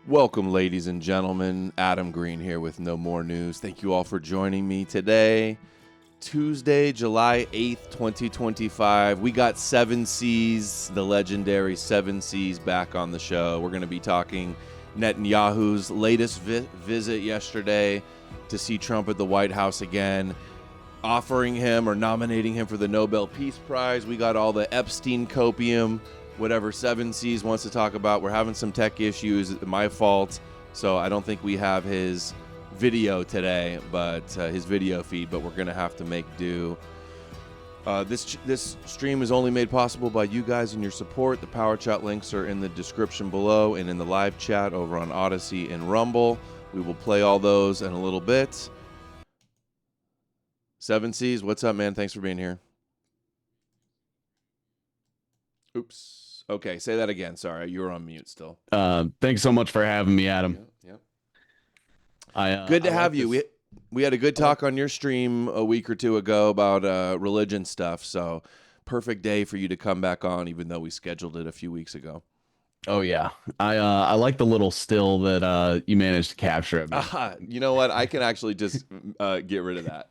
Welcome, ladies and gentlemen. Adam Green here with No More News. Thank you all for joining me today, Tuesday, July 8th, 2025. We got 7Cs, the legendary 7Cs, back on the show. We're going to be talking Netanyahu's latest visit yesterday to see Trump at the White House again, offering him or nominating him for the Nobel Peace Prize. We got all the Epstein Copium, whatever 7Cs wants to talk about. We're having some tech issues, my fault, so I don't think we have his video today, but his video feed, but we're going to have to make do. This stream is only made possible by you guys and your support. The Powerchat links are in the description below and in the live chat over on Odysee and Rumble. We will play all those in a little bit. 7Cs, what's up, man? Thanks for being here. Oops. Okay, say that again. Sorry, you were on mute still. Thanks so much for having me, Adam. Yep. Good to have you. We had a good talk on your stream a week or two ago about religion stuff, so perfect day for you to come back on, even though we scheduled it a few weeks ago. Oh yeah, I like the little still that you managed to capture of me. You know what? I can actually just get rid of that.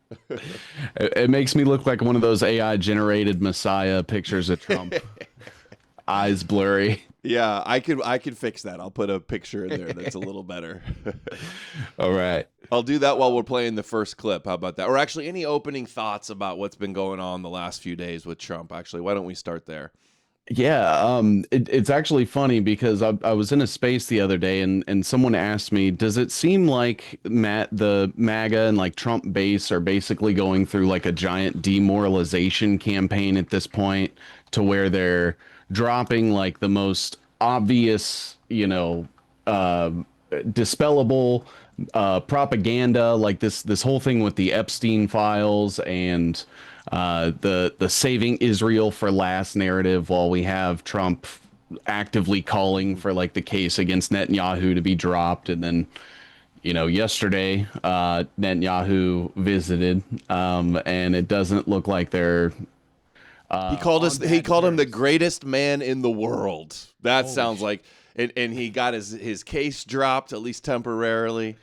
It makes me look like one of those AI generated Messiah pictures of Trump. Eyes blurry. Yeah, I could fix that. I'll put a picture in there that's a little better. All right. I'll do that while we're playing the first clip. How about that? Or actually, any opening thoughts about what's been going on the last few days with Trump? Actually, why don't we start there? Yeah, it's actually funny because I was in a space the other day and someone asked me, does it seem like the MAGA and like Trump base are basically going through like a giant demoralization campaign at this point to where they're dropping like the most obvious, dispellable propaganda, like this whole thing with the Epstein files and the saving Israel for last narrative, while we have Trump actively calling for like the case against Netanyahu to be dropped. And then, yesterday Netanyahu visited, and it doesn't look like they're he called him the greatest man in the world. That sounds like, and he got his case dropped, at least temporarily.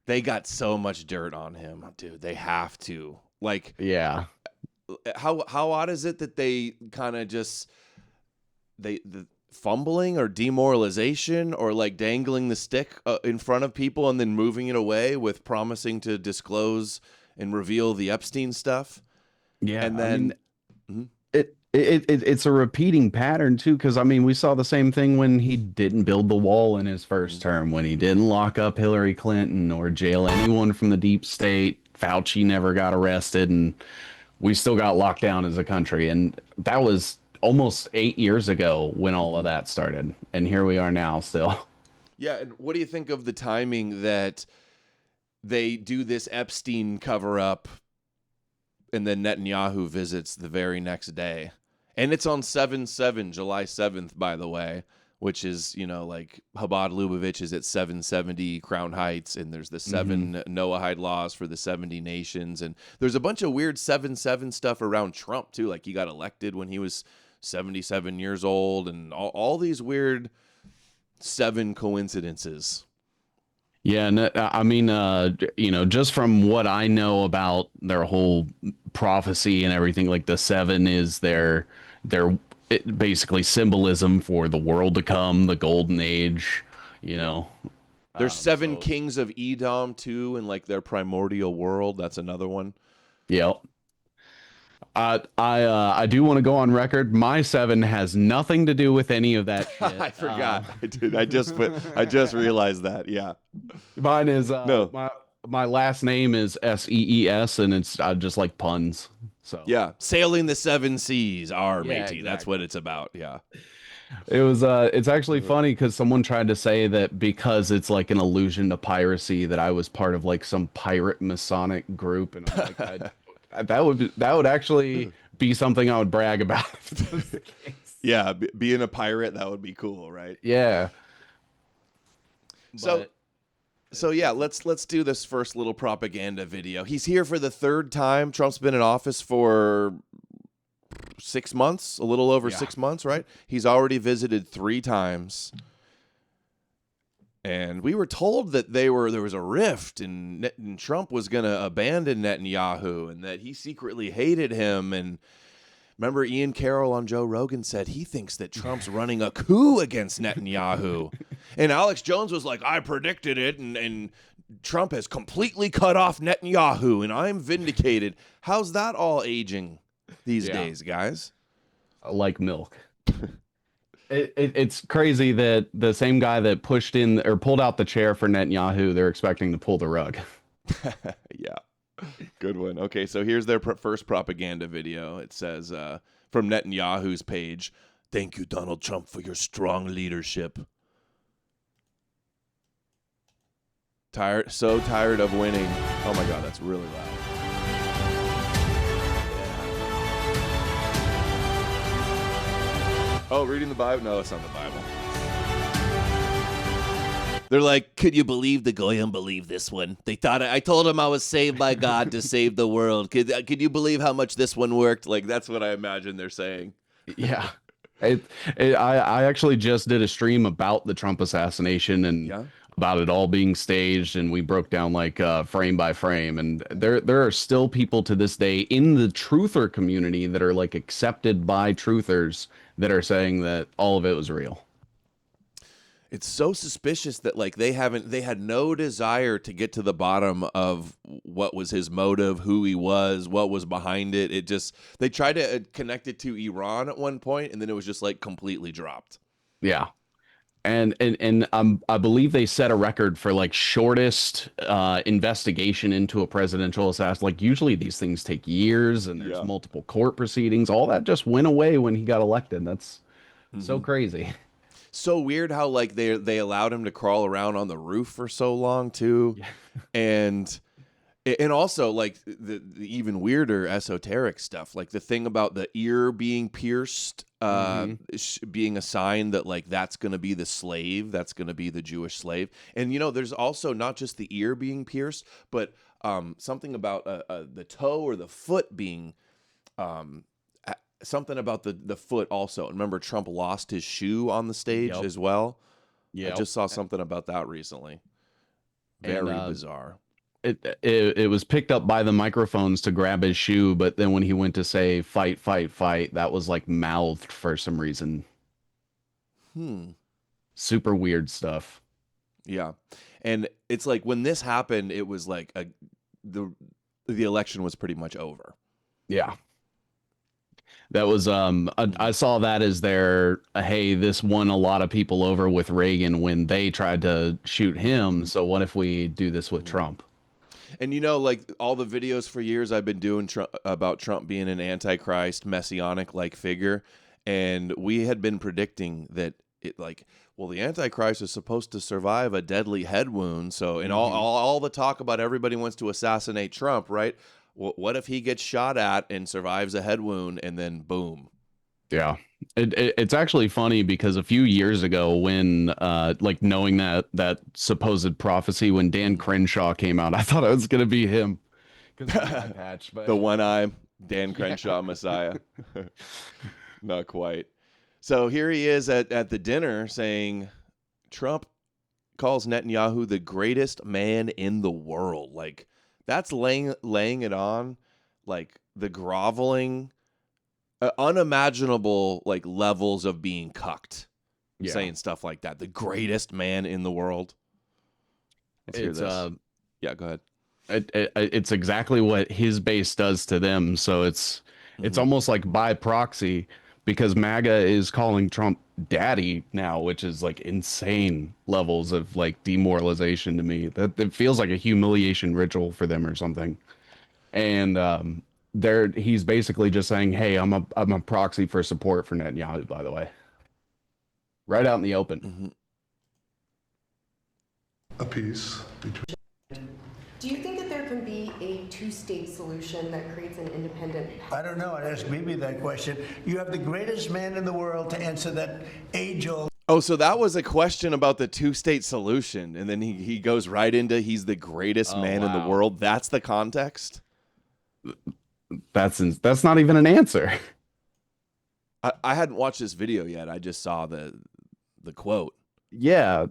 They got so much dirt on him, dude. They have to. Like, yeah. How odd is it that they kind of just the fumbling or demoralization or like dangling the stick in front of people and then moving it away with promising to disclose and reveal the Epstein stuff? Yeah, and then it's a repeating pattern too, because I mean we saw the same thing when he didn't build the wall in his first term, when he didn't lock up Hillary Clinton or jail anyone from the deep state. Fauci never got arrested, and we still got locked down as a country. And that was almost 8 years ago when all of that started, and here we are now still. Yeah, and what do you think of the timing that they do this Epstein cover-up and then Netanyahu visits the very next day? And it's on 7/7, July 7th, by the way, which is, like Chabad Lubavitch is at 770 Crown Heights, and there's the 7 Noahide laws for the 70 nations. And there's a bunch of weird 7/7 stuff around Trump, too. Like he got elected when he was 77 years old, and all these weird 7 coincidences. Yeah, no, I mean, just from what I know about their whole prophecy and everything, like the 7 is their basically symbolism for the world to come, the golden age, There's 7 kings of Edom too, in like their primordial world. That's another one. Yep. I do want to go on record. My 7 has nothing to do with any of that shit. I forgot. I did. I just realized that. Yeah. Mine is no. My last name is SEES, and it's just like puns. So yeah, sailing the 7 seas, matey. Exactly. That's what it's about. Yeah. It was it's actually funny because someone tried to say that because it's like an allusion to piracy, that I was part of like some pirate Masonic group, and I'm like, that would actually be something I would brag about. Yeah, being a pirate, that would be cool, right? Yeah. So yeah, let's do this first little propaganda video. He's here for the 3rd time. Trump's been in office for 6 months, a little over 6 months, right? He's already visited 3 times. And we were told that there was a rift and Trump was going to abandon Netanyahu and that he secretly hated him. And remember, Ian Carroll on Joe Rogan said he thinks that Trump's running a coup against Netanyahu. And Alex Jones was like, I predicted it, and Trump has completely cut off Netanyahu, and I'm vindicated. How's that all aging these days, guys? Like milk. It's crazy that the same guy that pushed in or pulled out the chair for Netanyahu, they're expecting to pull the rug. Yeah. Good one. Okay, so here's their first propaganda video. It says from Netanyahu's page, "Thank you, Donald Trump, for your strong leadership. So tired of winning." Oh my God, that's really loud. Oh, reading the Bible? No, it's not the Bible. They're like, could you believe the Goyim believe this one? They thought I told them I was saved by God to save the world. Could you believe how much this one worked? Like, that's what I imagine they're saying. Yeah. I actually just did a stream about the Trump assassination and about it all being staged, and we broke down like frame by frame. And there are still people to this day in the truther community that are like accepted by truthers that are saying that all of it was real. It's so suspicious that like they had no desire to get to the bottom of what was his motive, who he was, what was behind it. They tried to connect it to Iran at one point, and then it was just like completely dropped. Yeah. And I believe they set a record for like shortest investigation into a presidential assassin. Like usually these things take years and there's multiple court proceedings. All that just went away when he got elected. That's so crazy. So weird how like they allowed him to crawl around on the roof for so long too. And also like the even weirder esoteric stuff, like the thing about the ear being pierced, being a sign that like that's going to be the slave, that's going to be the Jewish slave. And there's also not just the ear being pierced, but something about the toe or the foot being something about the foot also. And remember, Trump lost his shoe on the stage as well. Yeah, I just saw something about that recently. Very bizarre. It was picked up by the microphones to grab his shoe, but then when he went to say fight, fight, fight, that was like mouthed for some reason. Super weird stuff. Yeah. And it's like when this happened, it was like the election was pretty much over. Yeah. That was I saw that as their hey, this won a lot of people over with Reagan when they tried to shoot him, so what if we do this with Trump? And like all the videos for years I've been doing about Trump being an antichrist, messianic-like figure, and we had been predicting that the antichrist is supposed to survive a deadly head wound. So in all the talk about everybody wants to assassinate Trump, right? What if he gets shot at and survives a head wound and then boom? Yeah. It's actually funny because a few years ago when knowing that supposed prophecy, when Dan Crenshaw came out, I thought it was going to be him. Patch, but... The one eye Dan Crenshaw Messiah. Not quite. So here he is at the dinner saying Trump calls Netanyahu the greatest man in the world. Like, that's laying it on, like the groveling, unimaginable like levels of being cucked, saying stuff like that. The greatest man in the world. Let's hear this. Yeah, go ahead. It's exactly what his base does to them. So it's almost like by proxy, because MAGA is calling Trump daddy now, which is like insane levels of like demoralization to me. That it feels like a humiliation ritual for them or something. And he's basically just saying, hey, I'm a proxy for support for Netanyahu, by the way. Right out in the open. A peace between. Do you think that there can be a two-state solution that creates an independent? I don't know. I'd ask Bibi that question. You have the greatest man in the world to answer that age-old. Oh, so that was a question about the two-state solution, and then he goes right into he's the greatest man in the world. That's the context? That's not even an answer. I hadn't watched this video yet. I just saw the quote. Yeah.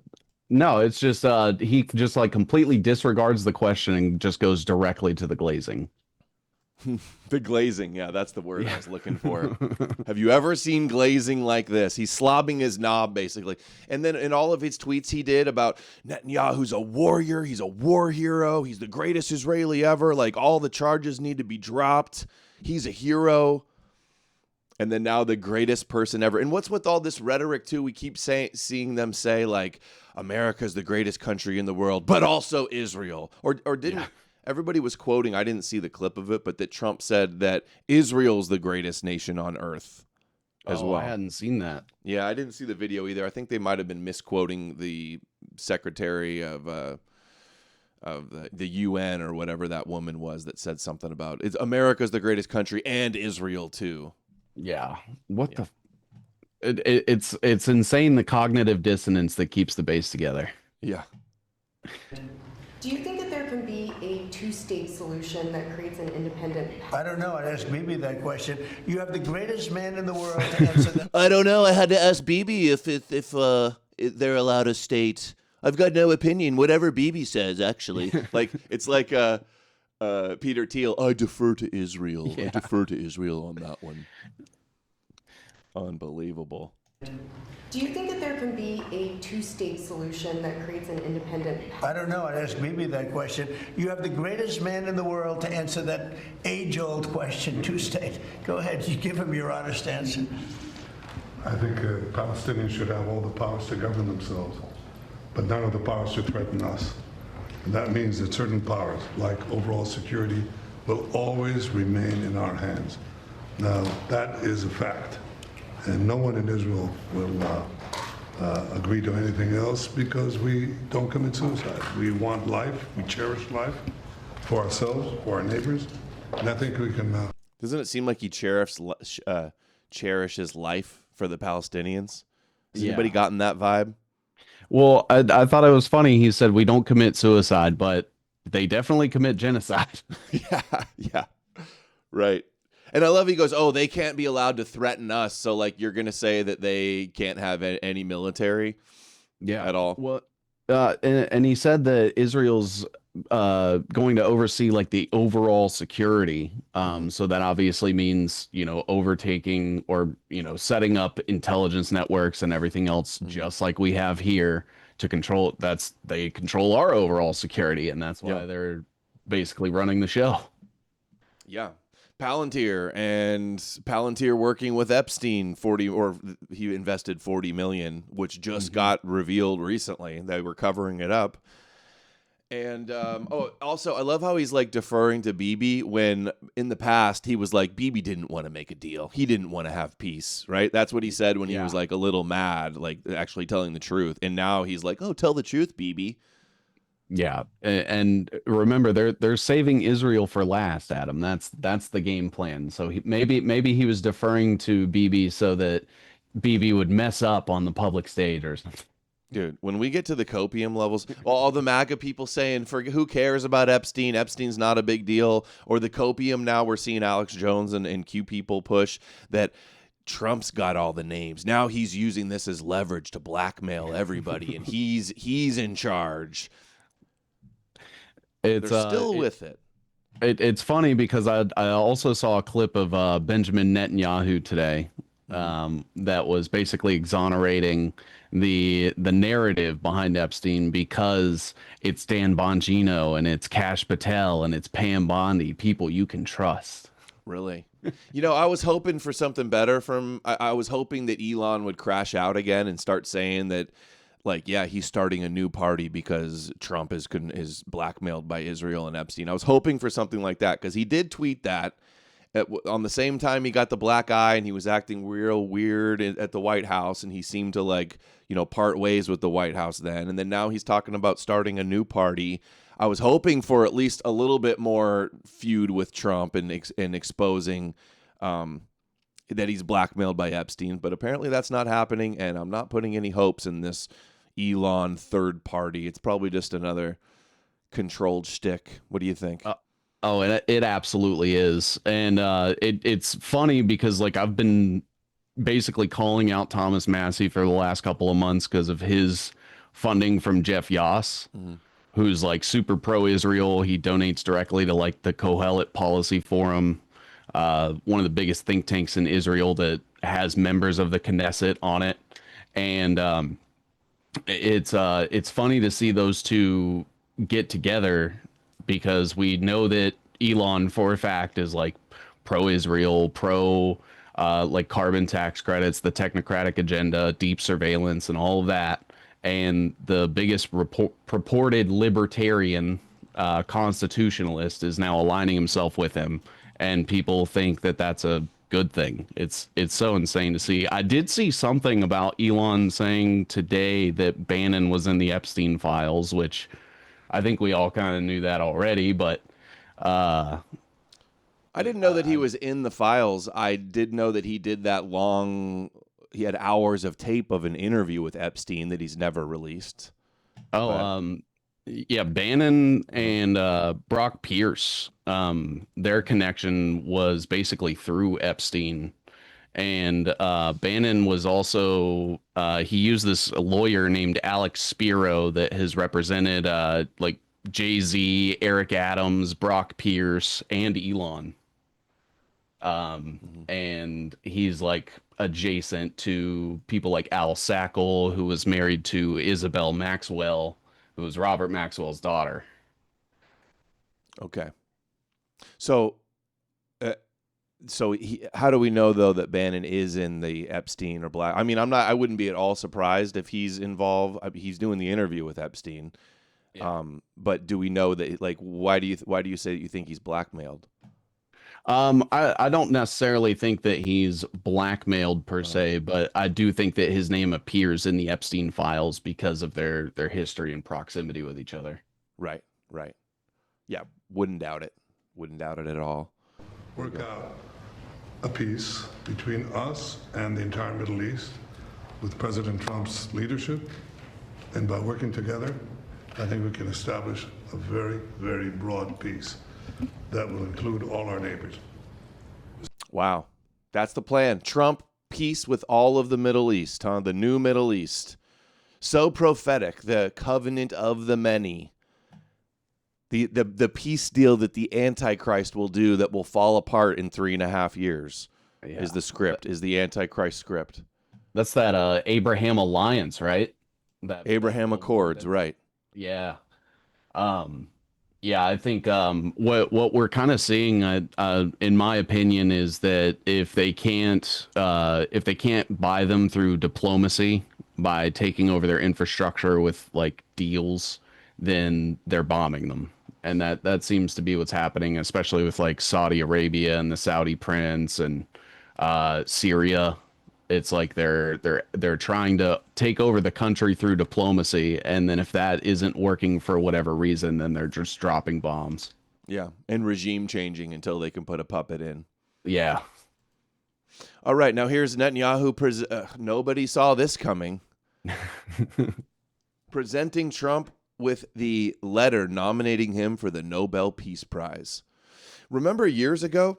No, it's just he just like completely disregards the question and just goes directly to the glazing. The glazing, yeah, that's the word I Yeah. was looking for. Have you ever seen glazing like this? He's slobbing his knob, basically. And then in all of his tweets he did about Netanyahu's a warrior, he's a war hero, he's the greatest Israeli ever, like all the charges need to be dropped, he's a hero. And then now the greatest person ever. And what's with all this rhetoric, too? We keep seeing them say, like, America's the greatest country in the world, but also Israel. Or didn't... Everybody was quoting, I didn't see the clip of it, but that Trump said that Israel's the greatest nation on earth as well. I hadn't seen that. Yeah, I didn't see the video either. I think they might have been misquoting the secretary of the UN or whatever that woman was that said something about America's the greatest country and Israel too. Yeah. What the? It's insane the cognitive dissonance that keeps the base together. Yeah. Do you think that there can be a two-state solution that creates an independent? I don't know. I'd ask Bibi that question. You have the greatest man in the world to answer that. I don't know. I had to ask Bibi if they're allowed a state. I've got no opinion. Whatever Bibi says, actually. Like it's like Peter Thiel. I defer to Israel. Yeah. I defer to Israel on that one. Unbelievable. Do you think that there can be a two-state solution that creates an independent? I don't know. I'd ask Bibi that question. You have the greatest man in the world to answer that age-old question, two-state. Go ahead. You give him your honest answer. I think Palestinians should have all the powers to govern themselves, but none of the powers to threaten us. And that means that certain powers, like overall security, will always remain in our hands. Now, that is a fact. And no one in Israel will agree to anything else because we don't commit suicide. We want life, we cherish life for ourselves, for our neighbors, and I think we can... Doesn't it seem like he cherishes life for the Palestinians? Has anybody gotten that vibe? Well, I thought it was funny. He said we don't commit suicide, but they definitely commit genocide. Yeah, right. And I love he goes, oh, they can't be allowed to threaten us. So, like, you're going to say that they can't have any military at all? Well, and he said that Israel's going to oversee, like, the overall security. So that obviously means, overtaking or, setting up intelligence networks and everything else, just like we have here to control. They control our overall security, and that's why they're basically running the show. Yeah. Palantir working with Epstein he invested 40 million, which just got revealed recently. They were covering it up. And also I love how he's like deferring to Bibi when in the past he was like Bibi didn't want to make a deal. He didn't want to have peace, right? That's what he said when he was like a little mad, like actually telling the truth. And now he's like, "Oh, tell the truth, Bibi." Yeah, and remember, they're saving Israel for last, Adam. That's the game plan. So maybe he was deferring to Bibi so that Bibi would mess up on the public stage or something. Dude, when we get to the copium levels, all the MAGA people saying, who cares about Epstein? Epstein's not a big deal. Or the copium now, we're seeing Alex Jones and Q people push that Trump's got all the names. Now he's using this as leverage to blackmail everybody, and he's in charge. They're still with it. It's funny because I also saw a clip of Benjamin Netanyahu today that was basically exonerating the narrative behind Epstein because it's Dan Bongino and it's Kash Patel and it's Pam Bondi, people you can trust. Really? I was hoping for something better I was hoping that Elon would crash out again and start saying that, like, yeah, he's starting a new party because Trump is blackmailed by Israel and Epstein. I was hoping for something like that because he did tweet that on the same time he got the black eye and he was acting real weird at the White House, and he seemed to part ways with the White House then. And then now he's talking about starting a new party. I was hoping for at least a little bit more feud with Trump and exposing that he's blackmailed by Epstein, but apparently that's not happening, and I'm not putting any hopes in this Elon third party. It's probably just another controlled shtick. What do you think? And it absolutely is. And it's funny because, like, I've been basically calling out Thomas Massey for the last couple of months because of his funding from Jeff Yoss, who's like super pro-Israel. He donates directly to like the Kohelet Policy Forum, one of the biggest think tanks in Israel that has members of the Knesset on it. And it's funny to see those two get together because we know that Elon for a fact is like pro-Israel, pro like carbon tax credits, the technocratic agenda, deep surveillance, and all of that. And the biggest purported libertarian constitutionalist is now aligning himself with him, and people think that that's a good thing. It's so insane to see. I did see something about Elon saying today that Bannon was in the Epstein files, which I think we all kind of knew that already, but I didn't know that he was in the files. I did know that he did that long. He had hours of tape of an interview with Epstein that he's never released. Yeah, Bannon and Brock Pierce, their connection was basically through Epstein. And Bannon was also, he used this lawyer named Alex Spiro that has represented like Jay-Z, Eric Adams, Brock Pierce, and Elon. And he's like adjacent to people like Al Sackle, who was married to Isabel Maxwell, who was Robert Maxwell's daughter. Okay. So how do we know though that Bannon is in the Epstein or Black? I mean, I wouldn't be at all surprised if he's involved. He's doing the interview with Epstein. Yeah. But do we know that, like, why do you say that you think he's blackmailed? I don't necessarily think that he's blackmailed per se, but I do think that his name appears in the Epstein files because of their history and proximity with each other. Right. Yeah, wouldn't doubt it. Wouldn't doubt it at all. Work out a peace between us and the entire Middle East with President Trump's leadership, and by working together, I think we can establish a very, very broad peace that will include all our neighbors. Wow. That's the plan. Trump, peace with all of the Middle East, huh? The new Middle East. So prophetic, the covenant of the many. The peace deal that the Antichrist will do that will fall apart in 3.5 years is the script, is the Antichrist script. That's that Abraham Alliance, right? That Abraham Accords, right. Yeah. Yeah, I think what we're kind of seeing, in my opinion, is that if they can't buy them through diplomacy by taking over their infrastructure with like deals, then they're bombing them, and that seems to be what's happening, especially with like Saudi Arabia and the Saudi prince and Syria. It's like they're trying to take over the country through diplomacy, and then if that isn't working for whatever reason, then they're just dropping bombs. Yeah, and regime changing until they can put a puppet in. Yeah. All right, now here's Netanyahu. Nobody saw this coming. Presenting Trump with the letter nominating him for the Nobel Peace Prize. Remember years ago,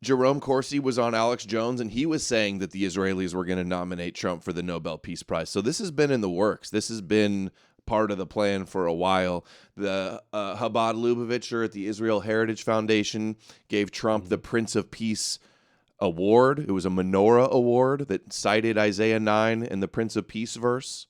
Jerome Corsi was on Alex Jones, and he was saying that the Israelis were going to nominate Trump for the Nobel Peace Prize. So this has been in the works. This has been part of the plan for a while. The Chabad Lubavitcher at the Israel Heritage Foundation gave Trump the Prince of Peace Award. It was a menorah award that cited Isaiah 9 and the Prince of Peace verse.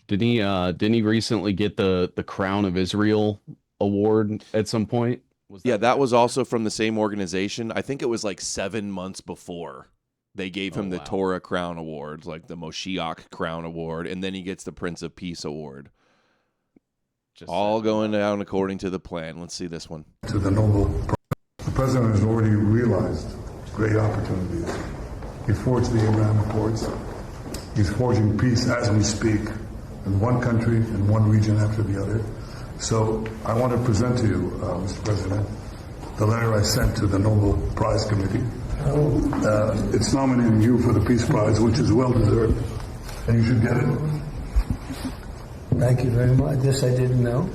Didn't he recently get the Crown of Israel award at some point? That was also from the same organization. I think it was like 7 months before they gave him the Torah Crown Award, like the Moshiach Crown Award, and then he gets the Prince of Peace Award. All going down according to the plan. Let's see this one. To the Nobel Prize. The president has already realized great opportunities. He forged the Abraham Accords. He's forging peace as we speak in one country and one region after the other. So I want to present to you, Mr. President, the letter I sent to the Nobel Prize Committee. It's nominating you for the Peace Prize, which is well deserved, and you should get it. Thank you very much. This I didn't know.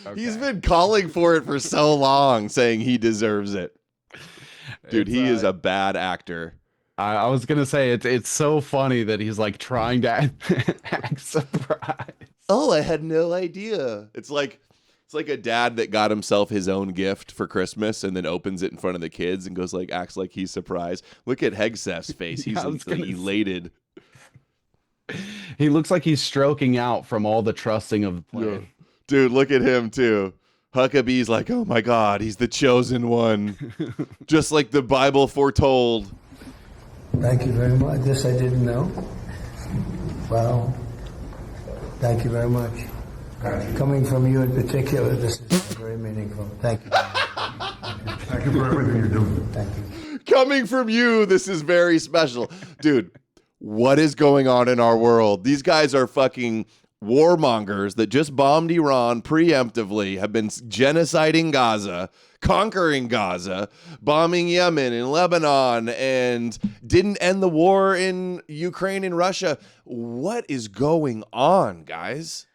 Okay. He's been calling for it for so long, saying he deserves it. Dude, he is a bad actor. I was gonna say it's so funny that he's like trying to act surprised. Oh, I had no idea. It's like a dad that got himself his own gift for Christmas and then opens it in front of the kids and goes like acts like he's surprised. Look at Hegseth's face. He's Yeah, I was gonna say. elated. He looks like he's stroking out from all the trusting of the plan. Dude, look at him too. Huckabee's like, oh my God, he's the chosen one. Just like the Bible foretold. Thank you very much. This I didn't know. Wow. Thank you very much. Coming from you in particular, this is very meaningful. Thank you. Thank you for everything you're doing. Thank you. Coming from you, this is very special. Dude, what is going on in our world? These guys are fucking warmongers that just bombed Iran preemptively, have been genociding Gaza, conquering Gaza, bombing Yemen and Lebanon, and didn't end the war in Ukraine and Russia. What is going on, guys?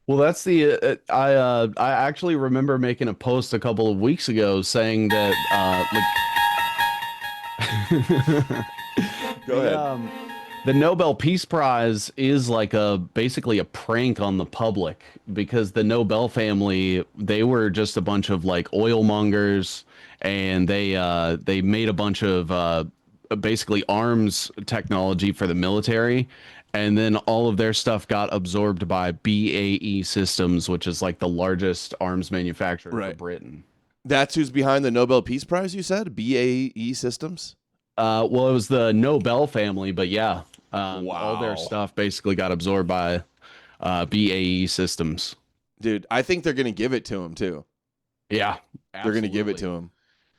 Well, that's the I actually remember making a post a couple of weeks ago saying that Go ahead. the Nobel Peace Prize is like basically a prank on the public because the Nobel family, they were just a bunch of like oil mongers, and they made a bunch of basically arms technology for the military. And then all of their stuff got absorbed by BAE Systems, which is like the largest arms manufacturer for Britain. That's who's behind the Nobel Peace Prize, you said? BAE Systems? Well, it was the Nobel family, but yeah, all their stuff basically got absorbed by BAE Systems. Dude, I think they're going to give it to him, too. Yeah, They're going to give it to him.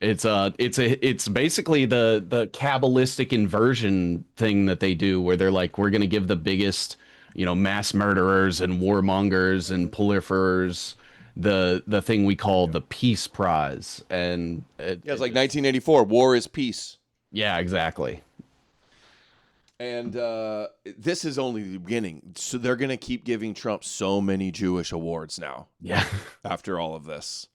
It's basically the Kabbalistic inversion thing that they do, where they're like, we're going to give the biggest, mass murderers and warmongers and proliferers the thing we call the Peace Prize. And it's like 1984, war is peace. Yeah, exactly. And this is only the beginning. So they're going to keep giving Trump so many Jewish awards now. Yeah. After all of this.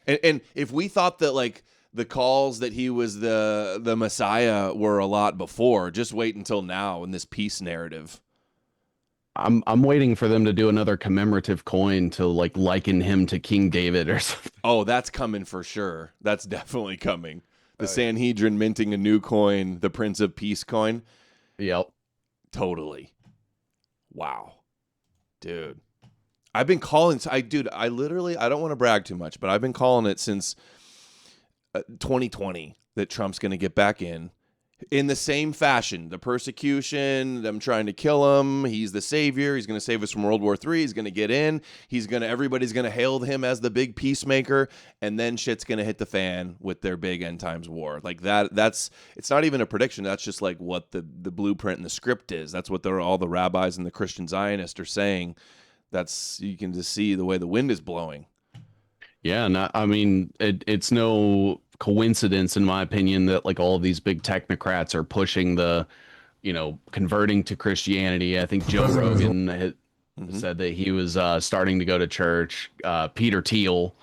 And if we thought that like the calls that he was the Messiah were a lot before, just wait until now in this peace narrative. I'm waiting for them to do another commemorative coin to like liken him to King David or something. Oh, that's coming for sure. That's definitely coming. The Sanhedrin minting a new coin, the Prince of Peace coin. Yep. Totally. Wow. Dude. I've been calling, I don't want to brag too much, but I've been calling it since 2020 that Trump's going to get back in the same fashion. The persecution, them trying to kill him. He's the savior. He's going to save us from World War III. He's going to get in. Everybody's going to hail him as the big peacemaker. And then shit's going to hit the fan with their big end times war. Like it's not even a prediction. That's just like what the blueprint and the script is. That's what all the rabbis and the Christian Zionists are saying. You can just see the way the wind is blowing. Yeah, it's no coincidence, in my opinion, that like all of these big technocrats are pushing the, converting to Christianity. I think Joe Rogan had said that he was starting to go to church. Peter Thiel,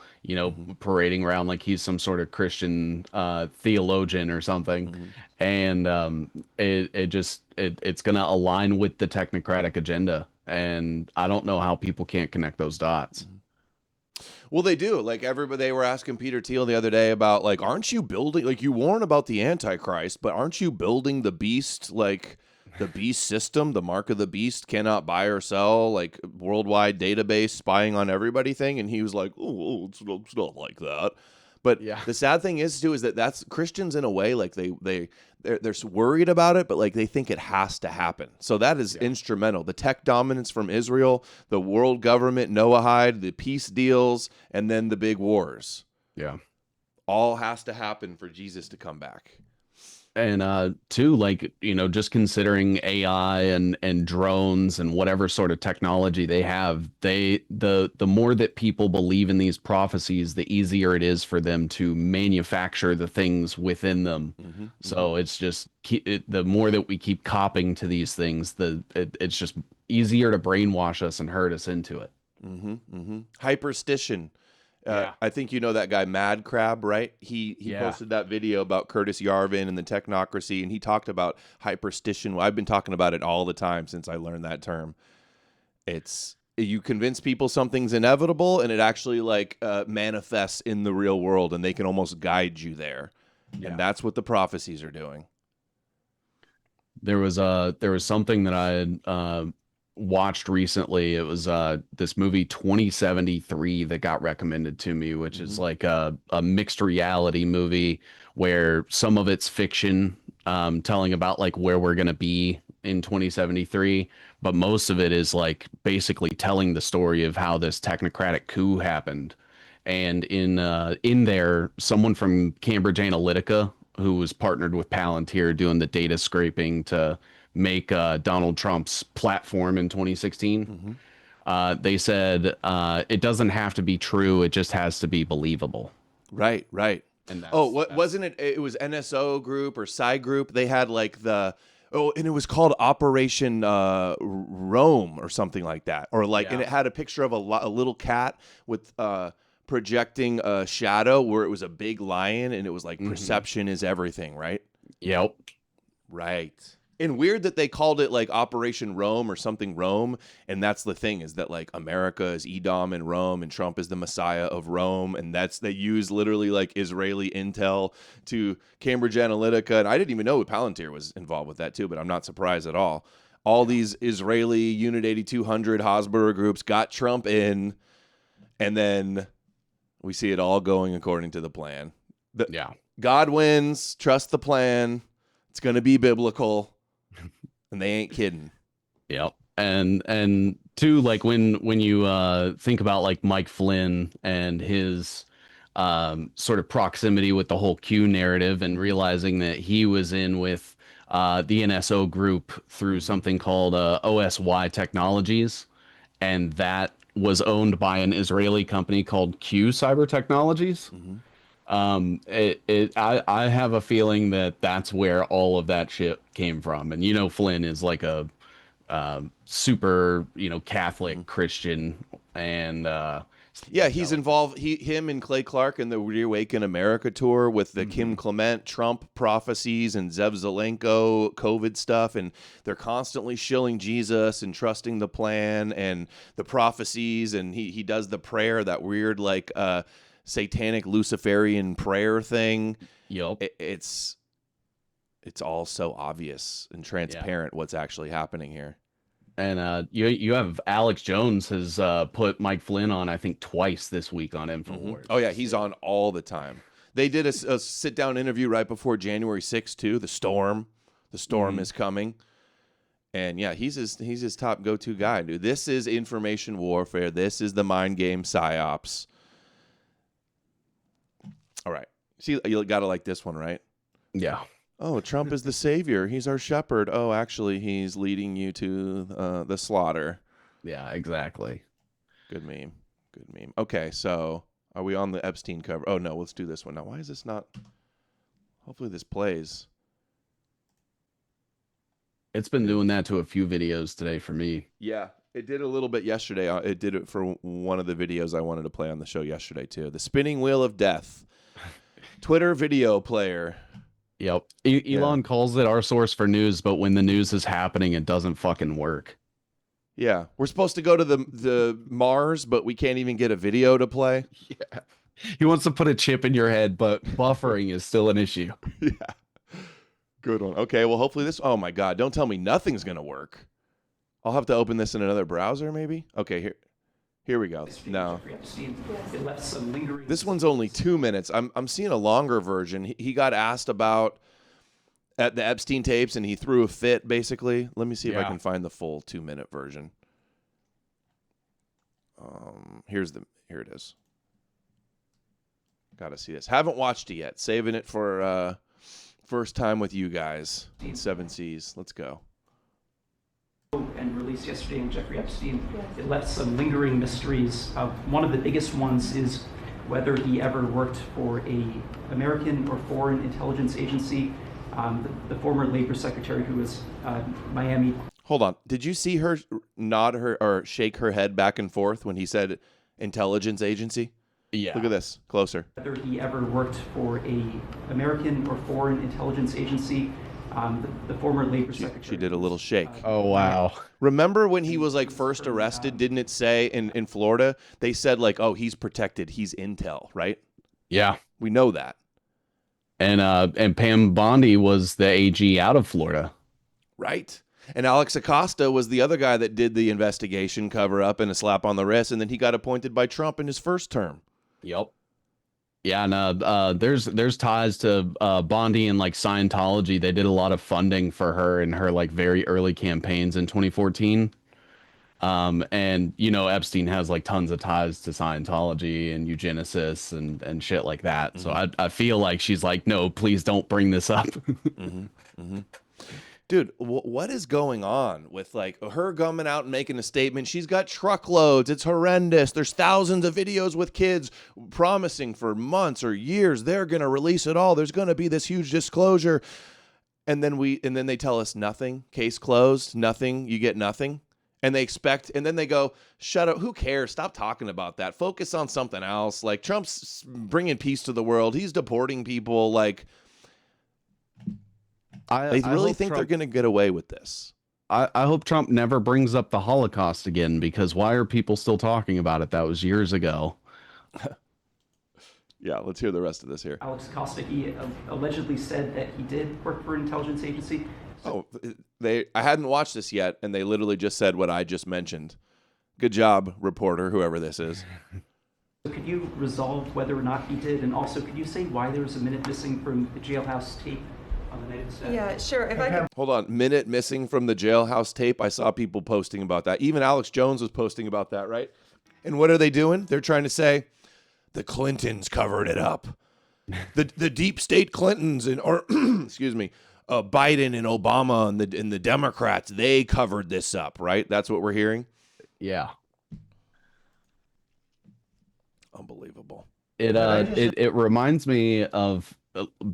parading around like he's some sort of Christian theologian or something. And it's going to align with the technocratic agenda. And I don't know how people can't connect those dots. Well, they do. Like they were asking Peter Thiel the other day about like, aren't you building, like you warn about the Antichrist, but aren't you building the beast, like the beast system, the mark of the beast cannot buy or sell, like worldwide database spying on everybody thing? And he was like, oh, it's not like that. But the sad thing is too, is that's Christians in a way, like they're worried about it, but like they think it has to happen. So that is instrumental. The tech dominance from Israel, the world government, Noahide, the peace deals, and then the big wars. Yeah. All has to happen for Jesus to come back. And too, like, just considering AI and drones and whatever sort of technology they have, the more that people believe in these prophecies, the easier it is for them to manufacture the things within them. So it's just the more that we keep copying to these things, it's just easier to brainwash us and herd us into it. Hyperstition. I think you know that guy Mad Crab, right? He posted that video about Curtis Yarvin and the technocracy, and he talked about hyperstition. I've been talking about it all the time since I learned that term. It's you convince people something's inevitable, and it actually manifests in the real world, and they can almost guide you there. Yeah. And that's what the prophecies are doing. There was something that I had watched recently. It was this movie 2073 that got recommended to me, which is like a mixed reality movie where some of it's fiction, telling about like where we're gonna be in 2073, but most of it is like basically telling the story of how this technocratic coup happened. And in there, someone from Cambridge Analytica, who was partnered with Palantir doing the data scraping to make Donald Trump's platform in 2016. They said it doesn't have to be true; it just has to be believable. Right. And wasn't it? It was NSO Group or Psy Group. They had like and it was called Operation Rome or something like that, and it had a picture of a little cat with projecting a shadow where it was a big lion, and it was like perception is everything, right? Yep. Right. And weird that they called it like Operation Rome or something Rome. And that's the thing, is that like America is Edom and Rome, and Trump is the Messiah of Rome. And they use literally like Israeli intel to Cambridge Analytica. And I didn't even know Palantir was involved with that too, but I'm not surprised at all. All these Israeli Unit 8200 Hasbara groups got Trump in, and then we see it all going according to the plan. God wins. Trust the plan. It's going to be biblical. And they ain't kidding. Yep. And too, like when you think about like Mike Flynn and his sort of proximity with the whole Q narrative, and realizing that he was in with the NSO group through something called OSY Technologies, and that was owned by an Israeli company called Q Cyber Technologies. I have a feeling that that's where all of that shit came from. And Flynn is like a super Catholic Christian, and he's involved. Him and Clay Clark in the Reawaken America tour with the Kim Clement Trump prophecies and Zev Zelenko COVID stuff, and they're constantly shilling Jesus and trusting the plan and the prophecies, and he does the prayer, that weird like satanic Luciferian prayer thing. Yep. It's all so obvious and transparent what's actually happening here. And you have Alex Jones has put Mike Flynn on, I think, twice this week on InfoWars. Oh yeah, he's on all the time. They did a sit-down interview right before January 6th too. The storm is coming. And yeah, he's his top go-to guy, dude. This is information warfare. This is the mind game psyops. All right. See, you got to like this one, right? Yeah. Oh, Trump is the savior. He's our shepherd. Oh, actually, he's leading you to the slaughter. Yeah, exactly. Good meme. Okay, so are we on the Epstein cover? Oh, no, let's do this one. Now, why is this not? Hopefully this plays. It's been doing that to a few videos today for me. Yeah, it did a little bit yesterday. It did it for one of the videos I wanted to play on the show yesterday, too. The spinning wheel of death. Twitter video player. Yep. Elon calls it our source for news, but when the news is happening, it doesn't fucking work. Yeah. We're supposed to go to the Mars, but we can't even get a video to play. Yeah. He wants to put a chip in your head, but buffering is still an issue. Yeah. Good one. Okay, well, hopefully this... Oh, my God. Don't tell me nothing's going to work. I'll have to open this in another browser, maybe? Okay, here we go. No. This one's only 2 minutes. I'm seeing a longer version. He got asked about at the Epstein tapes, and he threw a fit, basically. Let me see if I can find the full 2-minute version. Here it is. Got to see this. Haven't watched it yet. Saving it for first time with you guys. 7 C's. Let's go. And released yesterday in Jeffrey Epstein, it left some lingering mysteries. One of the biggest ones is whether he ever worked for a American or foreign intelligence agency. The former labor secretary who was Miami. Hold on. Did you see her nod her or shake her head back and forth when he said intelligence agency? Yeah. Look at this closer. Whether he ever worked for a American or foreign intelligence agency. The former Labor Secretary. She did a little shake. Oh, wow. Remember when he was like first arrested? Didn't it say in Florida? They said like, oh, he's protected. He's intel, right? Yeah. We know that. And Pam Bondi was the AG out of Florida. Right. And Alex Acosta was the other guy that did the investigation cover up and a slap on the wrist. And then he got appointed by Trump in his first term. Yep. Yeah, and there's ties to Bondi and like Scientology. They did a lot of funding for her in her like very early campaigns in 2014. And you know, Epstein has like tons of ties to Scientology and eugenicists and shit like that. So I feel like she's like, no, please don't bring this up. Dude, what is going on with like her coming out and making a statement? She's got truckloads. It's horrendous. There's thousands of videos with kids promising for months or years they're going to release it all. There's going to be this huge disclosure. And then they tell us nothing. Case closed. Nothing. You get nothing. And then they go, shut up. Who cares? Stop talking about that. Focus on something else. Like Trump's bringing peace to the world. He's deporting people. Like, they really think they're going to get away with this. I hope Trump never brings up the Holocaust again, because why are people still talking about it? That was years ago. Yeah, let's hear the rest of this here. Alex Acosta, he allegedly said that he did work for an intelligence agency. Oh, I hadn't watched this yet, and they literally just said what I just mentioned. Good job, reporter, whoever this is. So could you resolve whether or not he did? And also, could you say why there was a minute missing from the jailhouse tape on the night of the stabbing? Yeah, sure. If I could Hold on. Minute missing from the jailhouse tape. I saw people posting about that. Even Alex Jones was posting about that, right? And what are they doing? They're trying to say the Clintons covered it up. The deep state Clintons or excuse me, Biden and Obama and the Democrats, they covered this up, right? That's what we're hearing. Yeah. Unbelievable. It reminds me of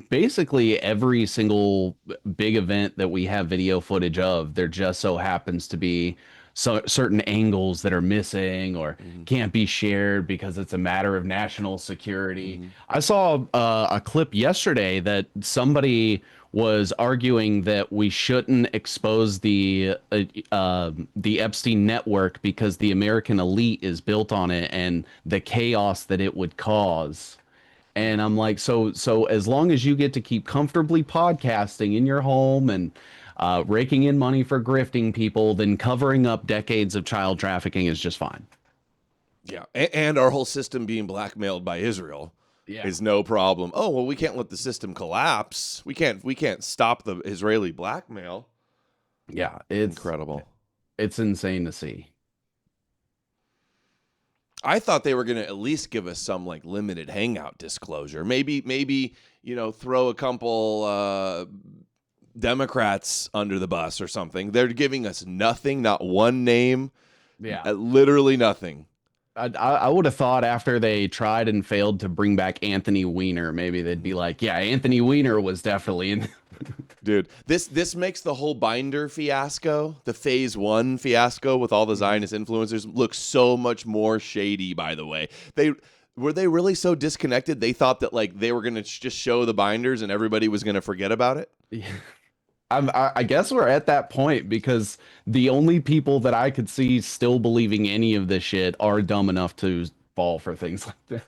basically every single big event that we have video footage of. There just so happens to be certain angles that are missing or can't be shared because it's a matter of national security. I saw a clip yesterday that somebody was arguing that we shouldn't expose the Epstein network because the American elite is built on it and the chaos that it would cause. And I'm like, so as long as you get to keep comfortably podcasting in your home and raking in money for grifting people, then covering up decades of child trafficking is just fine. Yeah, and our whole system being blackmailed by Israel is no problem. Oh, well, we can't let the system collapse. We can't stop the Israeli blackmail. Yeah, it's incredible. It's insane to see. I thought they were going to at least give us some like limited hangout disclosure. Maybe throw a couple Democrats under the bus or something. They're giving us nothing, not one name. Yeah, literally nothing. I would have thought after they tried and failed to bring back Anthony Weiner, maybe they'd be like, yeah, Anthony Weiner was definitely in. Dude, this makes the whole Binder fiasco, the phase 1 fiasco with all the Zionist influencers, look so much more shady, by the way. Were they really so disconnected? They thought that like they were going to just show the binders and everybody was going to forget about it? Yeah. I guess we're at that point because the only people that I could see still believing any of this shit are dumb enough to fall for things like that.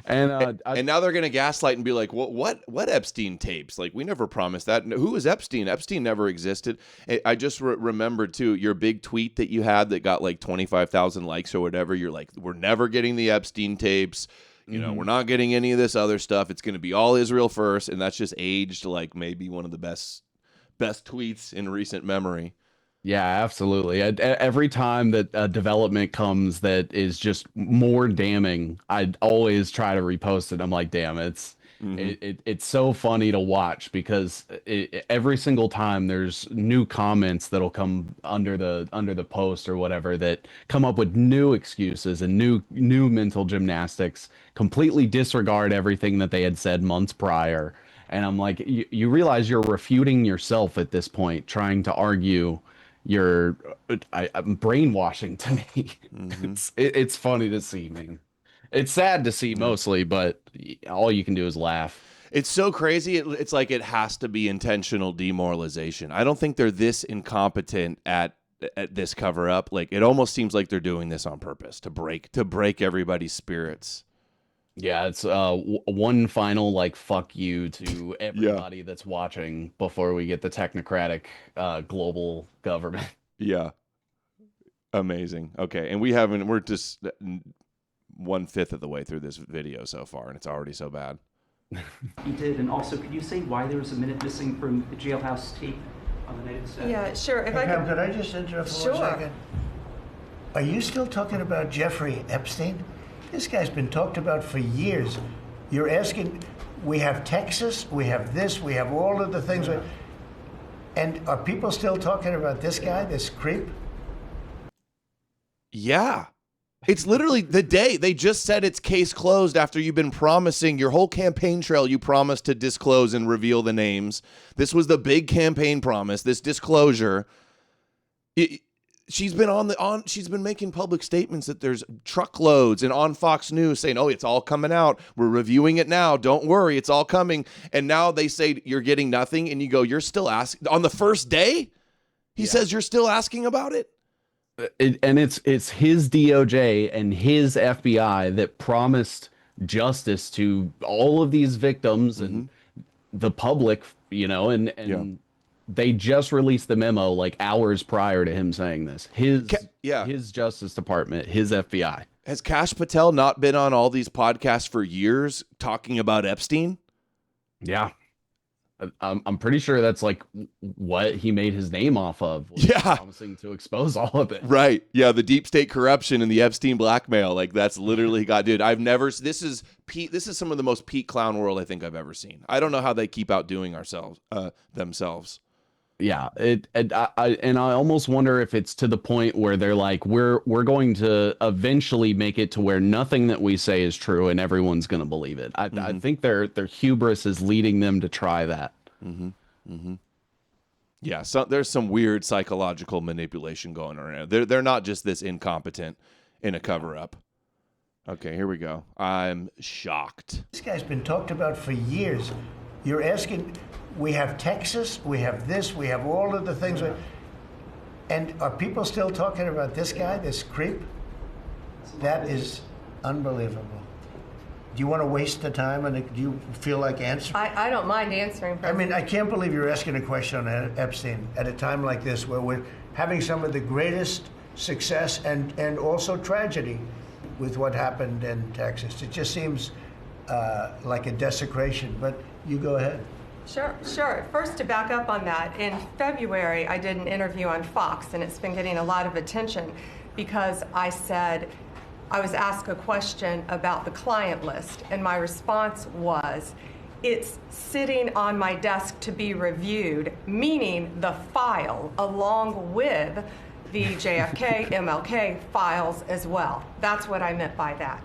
And now they're going to gaslight and be like, what Epstein tapes? Like, we never promised that. Who is Epstein? Epstein never existed. I just remembered, too, your big tweet that you had that got like 25,000 likes or whatever. You're like, we're never getting the Epstein tapes. You know, we're not getting any of this other stuff. It's going to be all Israel first. And that's just aged like maybe one of the best tweets in recent memory. Yeah, absolutely. Every time that a development comes that is just more damning, I always try to repost it. I'm like, damn, it's so funny to watch because every single time there's new comments that'll come under the post or whatever that come up with new excuses and new mental gymnastics, completely disregard everything that they had said months prior. And I'm like, you realize you're refuting yourself at this point, trying to argue I'm brainwashing to me. It's funny to see, man. It's sad to see mostly, but all you can do is laugh. It's so crazy. It's like it has to be intentional demoralization. I don't think they're this incompetent at this cover up. Like it almost seems like they're doing this on purpose to break everybody's spirits. Yeah, it's one final like fuck you to everybody that's watching before we get the technocratic global government. Yeah. Amazing. Okay, and we're just 1/5 of the way through this video so far, and it's already so bad. He did, and also, could you say why there was a minute missing from the jailhouse tape on the night of the staff? Yeah, sure. If I Pam, could, could I just interrupt for Sure. 1 second? Are you still talking about Jeffrey Epstein? This guy's been talked about for years. You're asking, we have Texas, we have this, we have all of the things. And are people still talking about this guy, this creep? Yeah. It's literally the day they just said it's case closed after you've been promising your whole campaign trail. You promised to disclose and reveal the names. This was the big campaign promise, this disclosure. She's been making public statements that there's truckloads and on Fox News saying, oh, it's all coming out. We're reviewing it now. Don't worry. It's all coming. And now they say you're getting nothing. And you go, you're still asking on the first day. He says you're still asking about it. And it's his DOJ and his FBI that promised justice to all of these victims and the public, and they just released the memo like hours prior to him saying this. His Justice Department, his FBI. Has Kash Patel not been on all these podcasts for years talking about Epstein? Yeah. I'm pretty sure that's like what he made his name off of. Promising to expose all of it. Right. Yeah. The deep state corruption and the Epstein blackmail. Like that's literally dude. This is some of the most peak clown world I think I've ever seen. I don't know how they keep outdoing themselves. Yeah. I almost wonder if it's to the point where they're like, we're going to eventually make it to where nothing that we say is true and everyone's going to believe it. I think their hubris is leading them to try that. Yeah. So there's some weird psychological manipulation going on. They're not just this incompetent in a cover up. Okay, here we go. I'm shocked. This guy's been talked about for years. You're asking, we have Texas, we have this, we have all of the things. And are people still talking about this guy, this creep? That is unbelievable. Do you want to waste the time, and do you feel like answering? I don't mind answering. I mean, I can't believe you're asking a question on Epstein at a time like this where we're having some of the greatest success and also tragedy with what happened in Texas. It just seems like a desecration, but you go ahead. Sure. First, to back up on that, in February, I did an interview on Fox, and it's been getting a lot of attention because I said, I was asked a question about the client list, and my response was, it's sitting on my desk to be reviewed, meaning the file along with the JFK, MLK files as well. That's what I meant by that.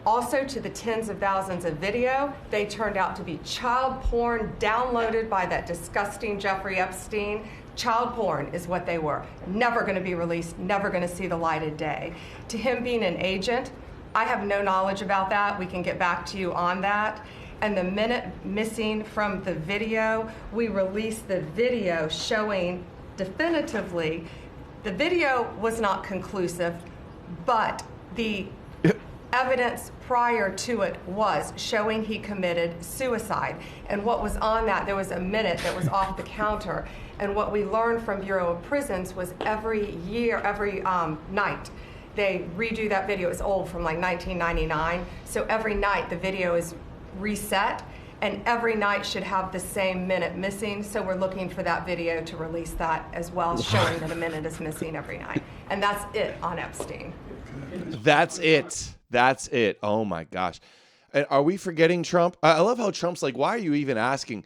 Also, to the tens of thousands of video, they turned out to be child porn downloaded by that disgusting Jeffrey Epstein. Child porn is what they were. Never going to be released, never going to see the light of day. To him being an agent, I have no knowledge about that. We can get back to you on that. And the minute missing from the video, we released the video showing definitively the video was not conclusive, but the evidence prior to it was showing he committed suicide. And what was on that, there was a minute that was off the counter. And what we learned from Bureau of Prisons was every night, they redo that video. It's old, from like 1999. So every night the video is reset, and every night should have the same minute missing. So we're looking for that video to release that as well, showing that a minute is missing every night. And that's it on Epstein. That's it. Oh my gosh. And are we forgetting Trump? I love how Trump's like, why are you even asking?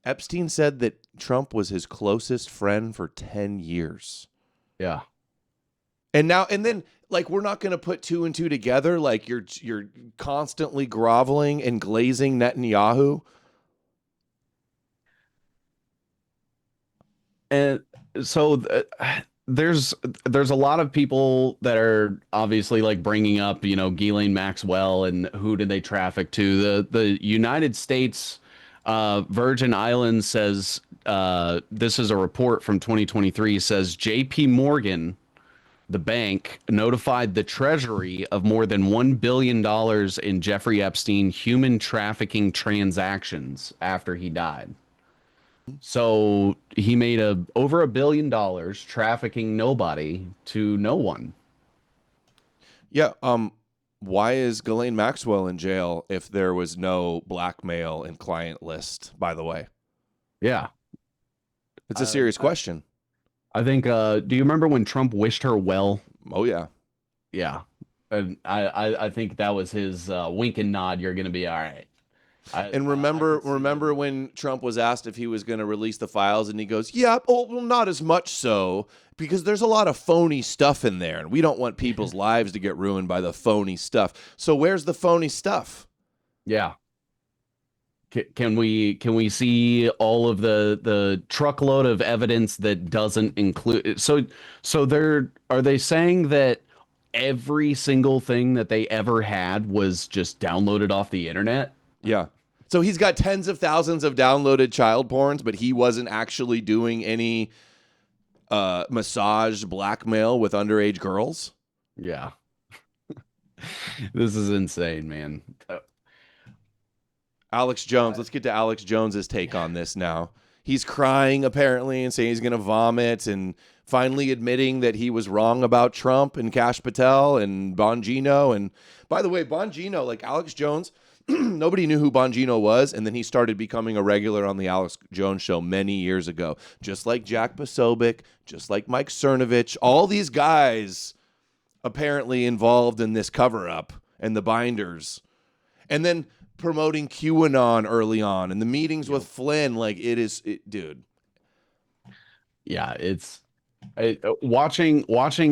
Epstein said that Trump was his closest friend for 10 years. Yeah. And then like, we're not going to put two and two together. Like you're constantly groveling and glazing Netanyahu. And so there's a lot of people that are obviously like bringing up, you know, Ghislaine Maxwell and who did they traffic to. The United States Virgin Islands says, this is a report from 2023, says JP Morgan, the bank, notified the Treasury of more than $1 billion in Jeffrey Epstein human trafficking transactions after he died. So he made over $1 billion trafficking nobody to no one. Yeah. Why is Ghislaine Maxwell in jail if there was no blackmail and client list, by the way? Yeah. It's a serious question. I think, do you remember when Trump wished her well? Oh, yeah. Yeah. And I think that was his wink and nod. You're going to be all right. And remember when Trump was asked if he was going to release the files, and he goes, yeah, well, not as much so, because there's a lot of phony stuff in there, and we don't want people's lives to get ruined by the phony stuff. So where's the phony stuff? Yeah. Can we see all of the truckload of evidence that doesn't include? So are they saying that every single thing that they ever had was just downloaded off the internet? Yeah. So he's got tens of thousands of downloaded child porns, but he wasn't actually doing any massage blackmail with underage girls? Yeah. This is insane, man. Alex Jones. Let's get to Alex Jones's take on this now. He's crying, apparently, and saying he's going to vomit, and finally admitting that he was wrong about Trump and Kash Patel and Bongino. And by the way, Bongino, like Alex Jones, nobody knew who Bongino was, and then he started becoming a regular on the Alex Jones show many years ago. Just like Jack Posobiec, just like Mike Cernovich, all these guys apparently involved in this cover-up and the binders. And then promoting QAnon early on and the meetings with Flynn, like dude. Yeah, watching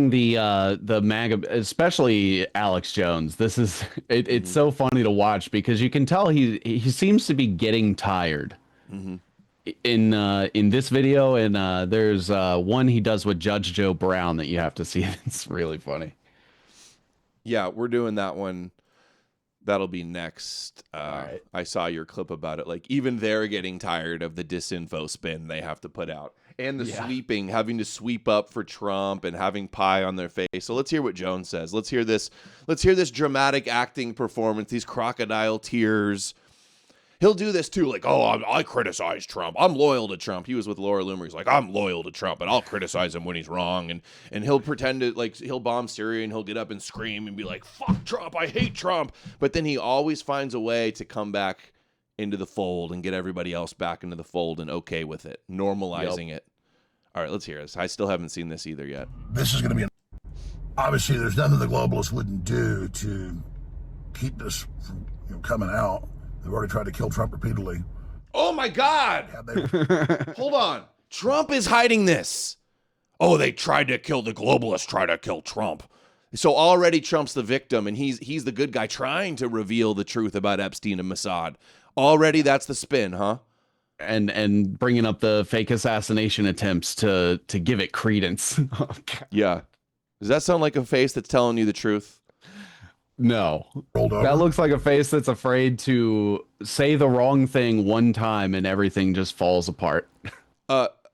the MAGA, especially Alex Jones. This is it's so funny to watch because you can tell he seems to be getting tired. Mm-hmm. In this video, and there's one he does with Judge Joe Brown that you have to see. It's really funny. Yeah, we're doing that one. That'll be next. Right. I saw your clip about it. Like, even they're getting tired of the disinfo spin they have to put out. And the sweeping, having to sweep up for Trump and having pie on their face. So let's hear what Jones says. Let's hear this dramatic acting performance, these crocodile tears. He'll do this too, like, oh, I criticize Trump. I'm loyal to Trump. He was with Laura Loomer. He's like, I'm loyal to Trump, and I'll criticize him when he's wrong. And he'll pretend to, like, he'll bomb Syria, and he'll get up and scream and be like, fuck Trump, I hate Trump. But then he always finds a way to come back into the fold and get everybody else back into the fold and okay with it, normalizing it. All right, let's hear this. I still haven't seen this either yet. This is going to be obviously there's nothing the globalists wouldn't do to keep this from coming out. They've already tried to kill Trump repeatedly. Oh, my God. Hold on. Trump is hiding this. Oh, they tried to kill the globalists, try to kill Trump. So already Trump's the victim, and he's the good guy trying to reveal the truth about Epstein and Mossad. Already that's the spin, huh? And bringing up the fake assassination attempts to give it credence. Oh, yeah. Does that sound like a face that's telling you the truth? No, that looks like a face that's afraid to say the wrong thing one time and everything just falls apart.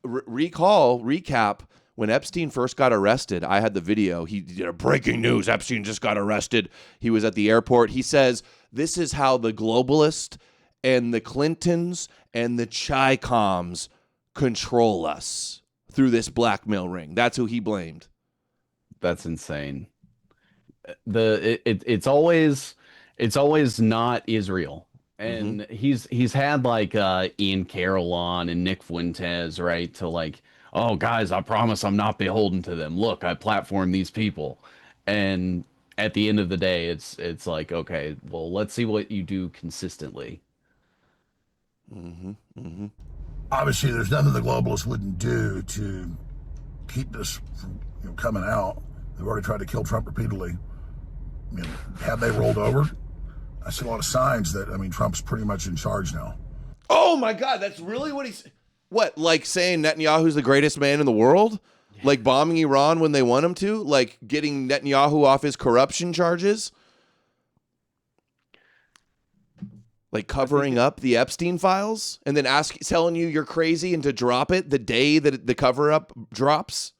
Recap, when Epstein first got arrested, I had the video. He did a breaking news. Epstein just got arrested. He was at the airport. He says, this is how the globalists and the Clintons and the Chi-Coms control us through this blackmail ring. That's who he blamed. That's insane. It's always not Israel, and he's had like Ian Carroll on and Nick Fuentes, right, to like, oh guys, I promise I'm not beholden to them. Look, I platform these people, and at the end of the day, it's like, okay, well, let's see what you do consistently. Obviously, there's nothing the globalists wouldn't do to keep this from coming out. They've already tried to kill Trump repeatedly. I mean, have they rolled over? I see a lot of signs that, Trump's pretty much in charge now. Oh, my God. That's really what he's... What, like saying Netanyahu's the greatest man in the world? Like bombing Iran when they want him to? Like getting Netanyahu off his corruption charges? Like covering up the Epstein files and then telling you you're crazy and to drop it the day that the cover-up drops?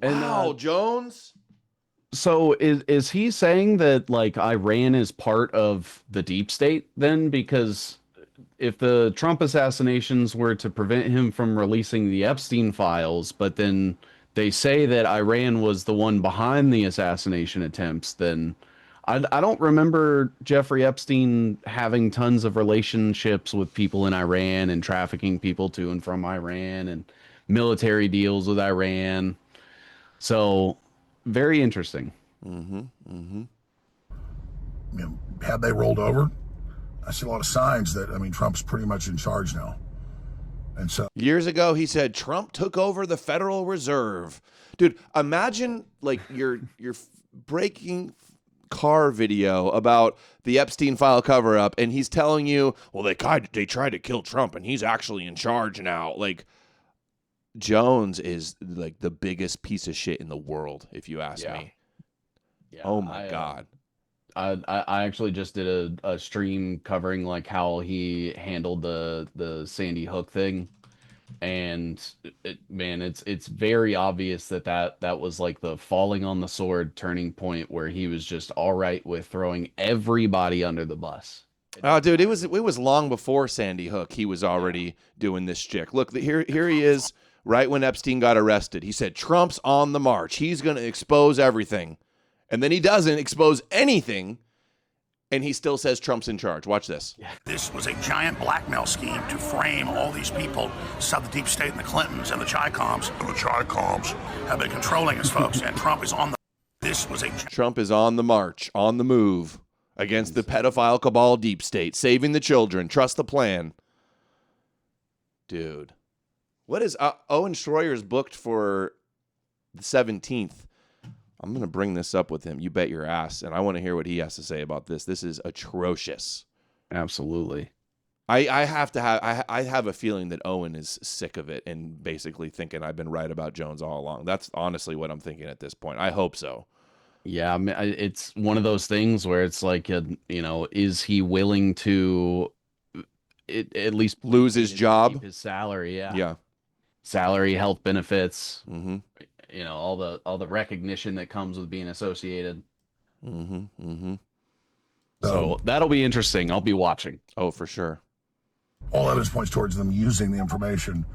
Wow, Jones. So is he saying that like Iran is part of the deep state then? Because if the Trump assassinations were to prevent him from releasing the Epstein files, but then they say that Iran was the one behind the assassination attempts, then I don't remember Jeffrey Epstein having tons of relationships with people in Iran and trafficking people to and from Iran and military deals with Iran. So very interesting. Had they rolled over, I see a lot of signs that, Trump's pretty much in charge now. And so Years ago, he said Trump took over the Federal Reserve. Dude, imagine like your breaking car video about the Epstein file cover up, and he's telling you, well, they tried to kill Trump, and he's actually in charge now. Like, Jones is like the biggest piece of shit in the world, if you ask me. Yeah, oh my God. I actually just did a stream covering like how he handled the Sandy Hook thing, and it's very obvious that was like the falling on the sword turning point where he was just all right with throwing everybody under the bus. Oh, dude, it was long before Sandy Hook. He was already doing this shtick. Look, here he is. Right when Epstein got arrested, he said Trump's on the march. He's going to expose everything. And then he doesn't expose anything, and he still says Trump's in charge. Watch this. this was a giant blackmail scheme to frame all these people, so the deep state and the Clintons and the Chi-Coms. And the Chi-Coms have been controlling us, folks, and Trump is on the... Trump is on the march, on the move, against the pedophile cabal deep state, saving the children. Trust the plan. Dude. What is Owen Schroyer's booked for the 17th? I'm going to bring this up with him. You bet your ass. And I want to hear what he has to say about this. This is atrocious. Absolutely. I have a feeling that Owen is sick of it and basically thinking I've been right about Jones all along. That's honestly what I'm thinking at this point. I hope so. Yeah, I mean, it's one of those things where it's like, is he willing to at least lose his job, keep his salary? Yeah. Salary, health benefits, Mm-hmm. All the recognition that comes with being associated. Mm-hmm. Mm-hmm. So that'll be interesting. I'll be watching. Oh, for sure. All evidence points towards them using the information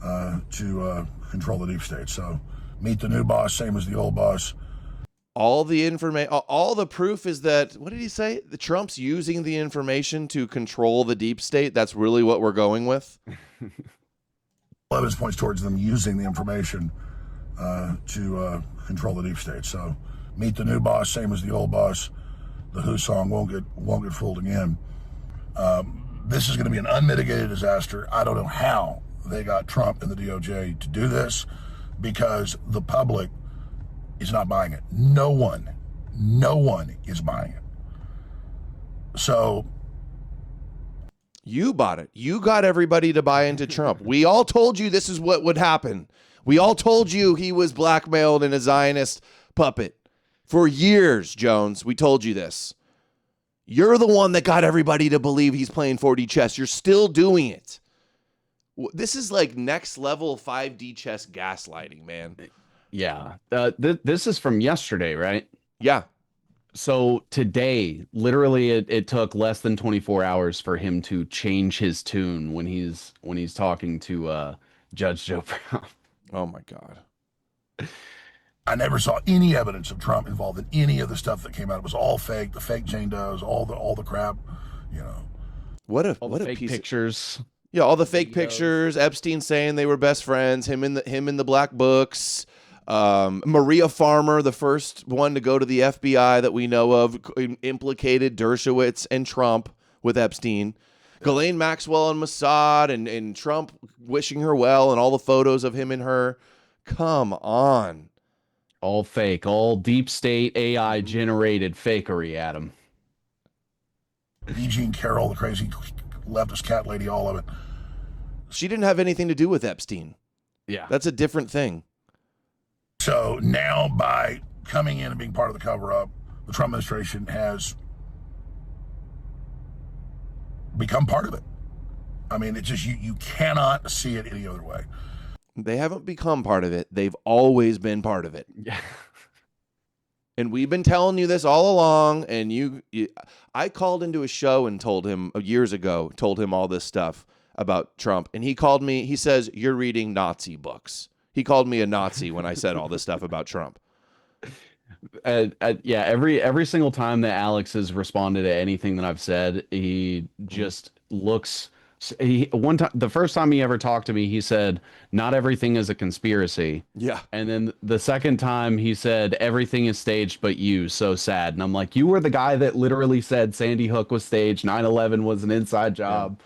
to control the deep state. So meet the new boss, same as the old boss. All the information, all the proof is that, what did he say? The Trump's using the information to control the deep state. That's really what we're going with. All evidence points towards them using the information to control the deep state. So meet the new boss, same as the old boss. The Who song won't get fooled again. This is going to be an unmitigated disaster. I don't know how they got Trump and the DOJ to do this, because the public is not buying it. No one is buying it. So you bought it. You got everybody to buy into Trump. We all told you this is what would happen. We all told you he was blackmailed and a Zionist puppet. For years, Jones, we told you this. You're the one that got everybody to believe he's playing 4D chess. You're still doing it. This is like next level 5D chess gaslighting, man. Yeah. This is from yesterday, right? Yeah. So today, literally, it took less than 24 hours for him to change his tune when he's talking to Judge Joe Brown. Oh my God. I never saw any evidence of Trump involved in any of the stuff that came out. It was all fake. The fake Jane Does, all the crap, What a fake piece pictures. Yeah, all the fake pictures. Epstein saying they were best friends. Him in the black books. Maria Farmer, the first one to go to the FBI that we know of, implicated Dershowitz and Trump with Epstein. Ghislaine Maxwell and Mossad and Trump wishing her well, and all the photos of him and her. Come on. All fake, all deep state AI generated fakery, Adam. E. Jean Carroll, the crazy leftist cat lady, all of it. She didn't have anything to do with Epstein. Yeah. That's a different thing. So now, by coming in and being part of the cover-up, the Trump administration has become part of it. I mean, it's just you cannot see it any other way. They haven't become part of it. They've always been part of it. Yeah. And we've been telling you this all along. And I called into a show and told him years ago, all this stuff about Trump. And he called me, he says, "You're reading Nazi books." He called me a Nazi when I said all this stuff about Trump. Yeah, every single time that Alex has responded to anything that I've said, he just looks. One time, the first time he ever talked to me, he said, "Not everything is a conspiracy." Yeah. And then the second time, he said, "Everything is staged, but you." So sad. And I'm like, you were the guy that literally said Sandy Hook was staged, 9/11 was an inside job.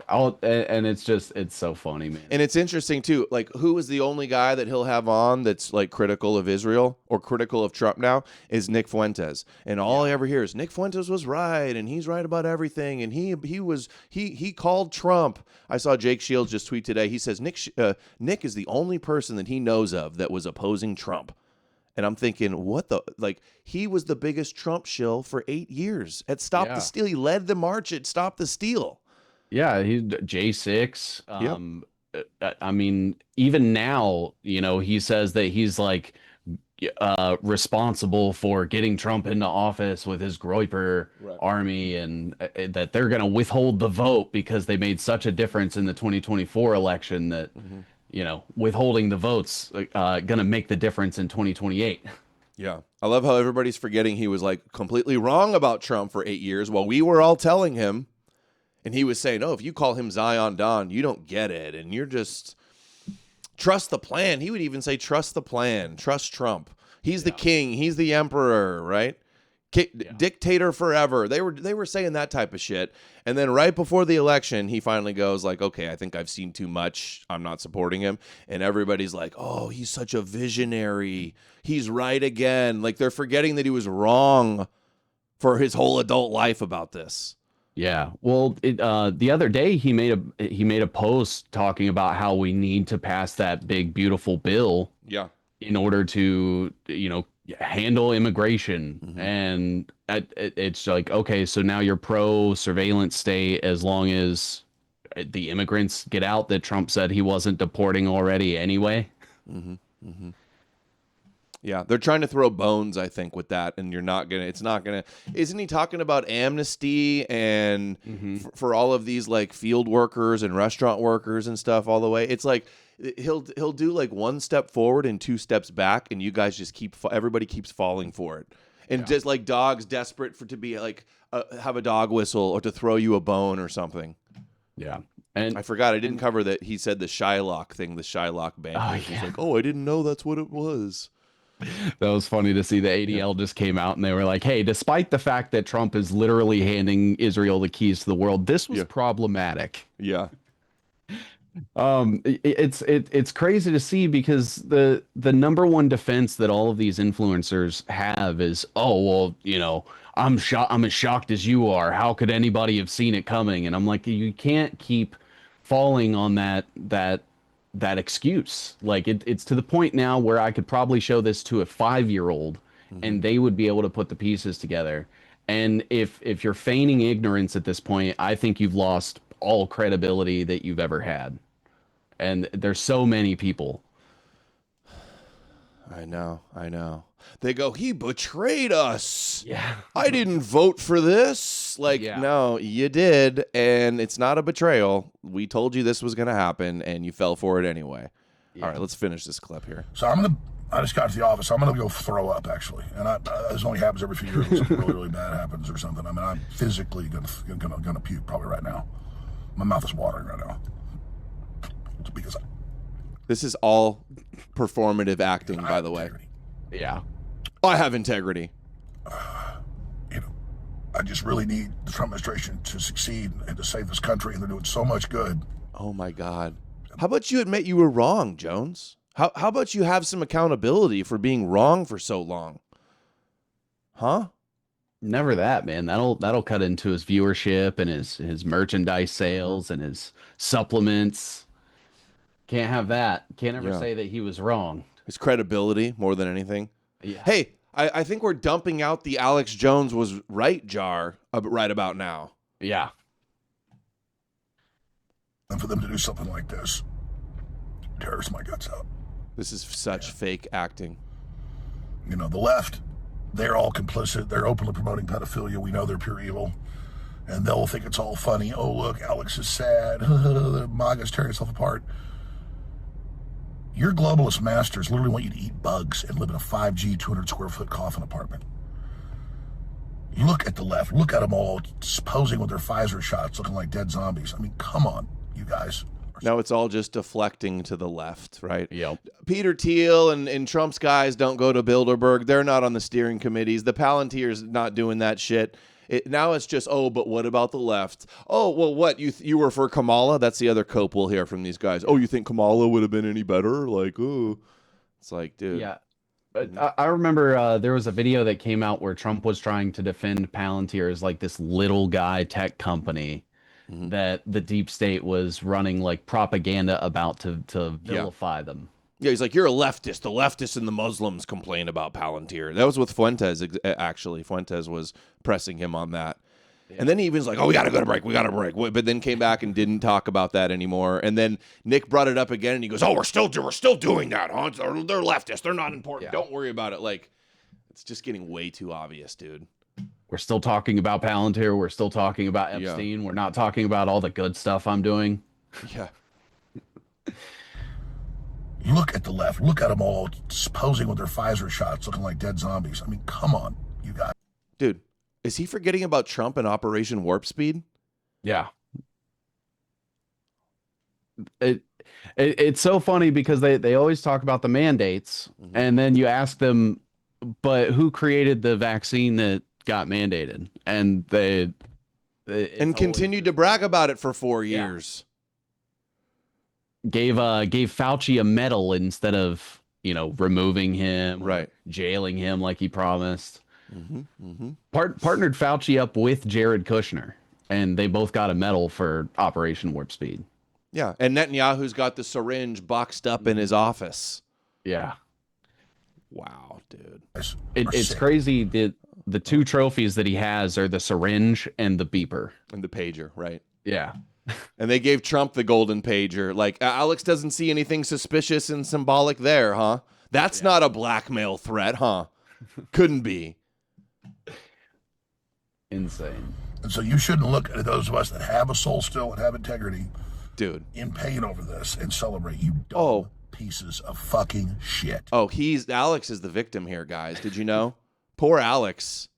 And it's so funny, man. And it's interesting too, like, who is the only guy that he'll have on that's like critical of Israel or critical of Trump now is Nick Fuentes. And all I ever hear is Nick Fuentes was right and he's right about everything. And he called Trump. I saw Jake Shields just tweet today. He says Nick is the only person that he knows of that was opposing Trump. And I'm thinking, he was the biggest Trump shill for 8 years at Stop the Steal. He led the march at Stop the Steal. Yeah, he's J6. I mean, even now, he says that he's like responsible for getting Trump into office with his Groyper army, and that they're going to withhold the vote because they made such a difference in the 2024 election that, withholding the votes going to make the difference in 2028. Yeah. I love how everybody's forgetting he was like completely wrong about Trump for 8 years while we were all telling him. And he was saying, "Oh, if you call him Zion Don, you don't get it. And you're just trust the plan." He would even say, "Trust the plan. Trust Trump. He's the king. He's the emperor, right? Dictator forever." They were saying that type of shit. And then right before the election, he finally goes like, "Okay, I think I've seen too much. I'm not supporting him." And everybody's like, "Oh, he's such a visionary. He's right again." Like, they're forgetting that he was wrong for his whole adult life about this. Yeah. Well, the other day he made a post talking about how we need to pass that big beautiful bill. Yeah. In order to, handle immigration. Mm-hmm. And it's like, okay, so now you're pro surveillance state as long as the immigrants get out that Trump said he wasn't deporting already anyway. Mm-hmm. Mm-hmm. Yeah, they're trying to throw bones, I think, with that, and isn't he talking about amnesty and for all of these like field workers and restaurant workers and stuff all the way? It's like he'll do like one step forward and 2 steps back, and you guys just everybody keeps falling for it. And just like dogs desperate to be like have a dog whistle or to throw you a bone or something. Yeah. And I forgot I didn't cover that. He said the Shylock thing, the Shylock band. Oh, He's like, "Oh, I didn't know that's what it was." That was funny to see. The ADL just came out and they were like, "Hey, despite the fact that Trump is literally handing Israel the keys to the world, this was problematic." Yeah. It's crazy to see because the number one defense that all of these influencers have is, "Oh, well, I'm as shocked as you are. How could anybody have seen it coming?" And I'm like, you can't keep falling on that excuse. Like it's to the point now where I could probably show this to a 5-year-old and they would be able to put the pieces together. And if you're feigning ignorance at this point, I think you've lost all credibility that you've ever had. And there's so many people. I know. They go, "He betrayed us. Yeah. I didn't vote for this." Like, no, you did, and it's not a betrayal. We told you this was going to happen, and you fell for it anyway. All right, let's finish this clip here. So I just got to the office. I'm going to go throw up, actually. And this only happens every few years when something really, really bad happens or something. I mean, I'm physically going to puke probably right now. My mouth is watering right now. It's because this is all performative acting, by the way. Yeah. I have integrity. I just really need the Trump administration to succeed and to save this country, and they're doing so much good. Oh, my God. How about you admit you were wrong, Jones? How about you have some accountability for being wrong for so long? Huh? Never that, man. That'll cut into his viewership and his merchandise sales and his supplements. Can't have that. Can't ever Yeah. say that he was wrong. His credibility more than anything. Yeah. Hey, I think we're dumping out the Alex Jones was right jar right about now. Yeah. And for them to do something like this tears my guts out. This is such fake acting. You know, the left, they're all complicit. They're openly promoting pedophilia. We know they're pure evil. And they'll think it's all funny. Oh, look, Alex is sad. The MAGA's tearing itself apart. Your globalist masters literally want you to eat bugs and live in a 5G, 200 square foot coffin apartment. Look at the left. Look at them all posing with their Pfizer shots, looking like dead zombies. I mean, come on, you guys. Now it's all just deflecting to the left, right? Yep. Peter Thiel and Trump's guys don't go to Bilderberg. They're not on the steering committees. The Palantir's not doing that shit. Now it's just, oh, but what about the left? Oh, well, what? You were for Kamala? That's the other cope we'll hear from these guys. Oh, you think Kamala would have been any better? Like, oh. It's like, dude. Yeah. But I remember there was a video that came out where Trump was trying to defend Palantir as like this little guy tech company that the deep state was running like propaganda about to vilify them. Yeah, he's like, you're a leftist. The leftists and the Muslims complain about Palantir. That was with Fuentes, actually. Fuentes was pressing him on that. Yeah. And then he was like, oh, we got to go to break. We got to break. But then came back and didn't talk about that anymore. And then Nick brought it up again, and he goes, oh, we're still doing that, huh? They're leftists. They're not important. Yeah. Don't worry about it. Like, it's just getting way too obvious, dude. We're still talking about Palantir. We're still talking about Epstein. Yeah. We're not talking about all the good stuff I'm doing. Yeah. Look at the left. Look at them all posing with their Pfizer shots, looking like dead zombies. I mean, come on, you guys. Dude, is he forgetting about Trump and Operation Warp Speed? Yeah. It's so funny because they always talk about the mandates, and then you ask them, but who created the vaccine that got mandated? And they continued to brag about it for 4 years. Gave Fauci a medal instead of, removing him, right, jailing him like he promised. Partnered Fauci up with Jared Kushner, and they both got a medal for Operation Warp Speed. Yeah, and Netanyahu's got the syringe boxed up in his office. Yeah. Wow, dude. It's crazy that the two trophies that he has are the syringe and the beeper. And the pager, right? Yeah. And they gave Trump the golden pager. Like, Alex doesn't see anything suspicious and symbolic there, huh? That's not a blackmail threat, huh? Couldn't be. Insane. And so you shouldn't look at those of us that have a soul still and have integrity, dude, in pain over this and celebrate you dumb pieces of fucking shit. Oh, Alex is the victim here, guys. Did you know? Poor Alex.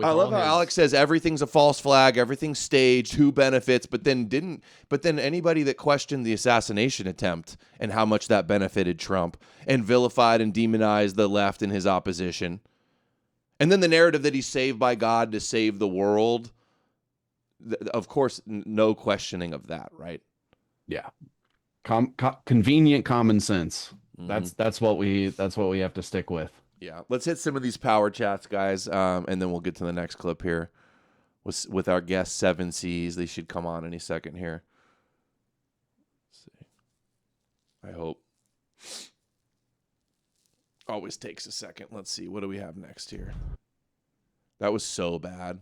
I love how Alex says everything's a false flag, everything's staged, who benefits, but then anybody that questioned the assassination attempt and how much that benefited Trump and vilified and demonized the left and his opposition. And then the narrative that he's saved by God to save the world. Of course, no questioning of that, right? Yeah. Convenient common sense. That's what we have to stick with. Yeah, let's hit some of these power chats, guys, and then we'll get to the next clip here with our guest 7Cs. They should come on any second here. Let's see. I hope. Always takes a second. Let's see. What do we have next here? That was so bad.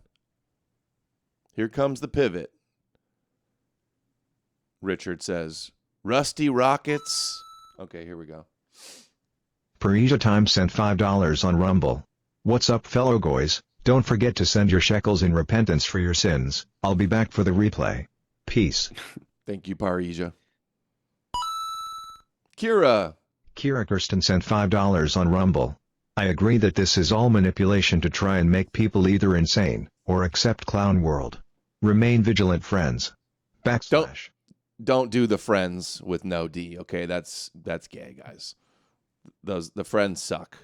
Here comes the pivot. Richard says, Rusty Rockets. Okay, here we go. Parisia Time sent $5 on Rumble. What's up, fellow goys? Don't forget to send your shekels in repentance for your sins. I'll be back for the replay. Peace. Thank you, Parisia. Kira Kirsten sent $5 on Rumble. I agree that this is all manipulation to try and make people either insane or accept clown world. Remain vigilant, friends. / Don't do the friends with no D, okay? That's gay, guys. The friends suck.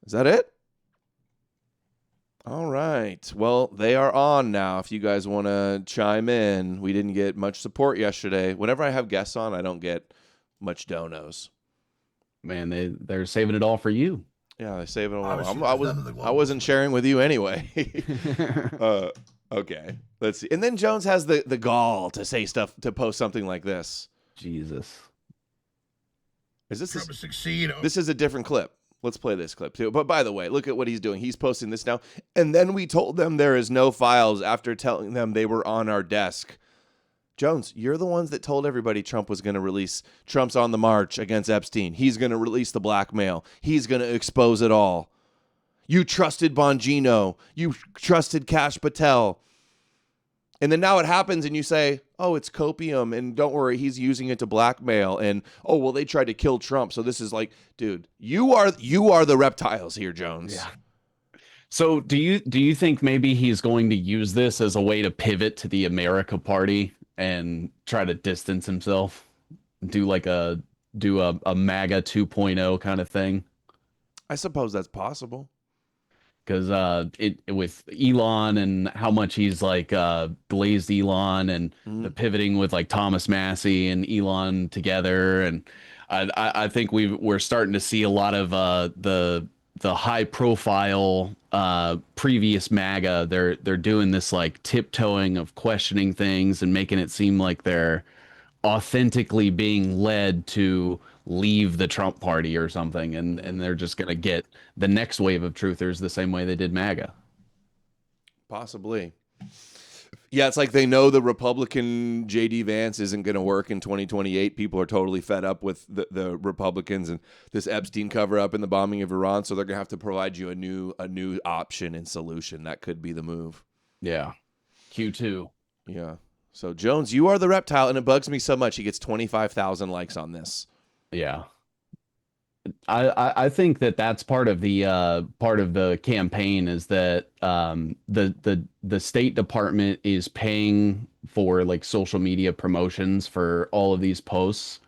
Is that it? All right. Well, they are on now. If you guys want to chime in, we didn't get much support yesterday. Whenever I have guests on, I don't get much donos. Man, they're saving it all for you. Yeah, they save it all. I wasn't sharing with you anyway. Okay, let's see. And then Jones has the gall to say stuff, to post something like this. Jesus. Is this Trump to succeed. This is a different clip. Let's play this clip too. But by the way, look at what he's doing. He's posting this now. And then we told them there is no files after telling them they were on our desk. Jones, you're the ones that told everybody Trump was going to release. Trump's on the march against Epstein. He's going to release the blackmail. He's going to expose it all. You trusted Bongino. You trusted Kash Patel. And then now it happens and you say, oh, it's copium. And don't worry, he's using it to blackmail. And, oh, well, they tried to kill Trump. So this is like, dude, you are the reptiles here, Jones. Yeah. So do you think maybe he's going to use this as a way to pivot to the America Party and try to distance himself? Do a MAGA 2.0 kind of thing? I suppose that's possible. Because with Elon and how much he's like glazed Elon and the pivoting with like Thomas Massey and Elon together, and I think we're starting to see a lot of the high profile previous MAGA. They're doing this like tiptoeing of questioning things and making it seem like they're authentically being led to leave the Trump party or something, and they're just going to get the next wave of truthers the same way they did MAGA. Possibly. Yeah, it's like they know the Republican J.D. Vance isn't going to work in 2028. People are totally fed up with the Republicans and this Epstein cover-up and the bombing of Iran, so they're going to have to provide you a new option and solution. That could be the move. Yeah. Q2. Yeah. So, Jones, you are the reptile, and it bugs me so much. He gets 25,000 likes on this. Yeah. I think that's part of the campaign is that the State Department is paying for like social media promotions for all of these posts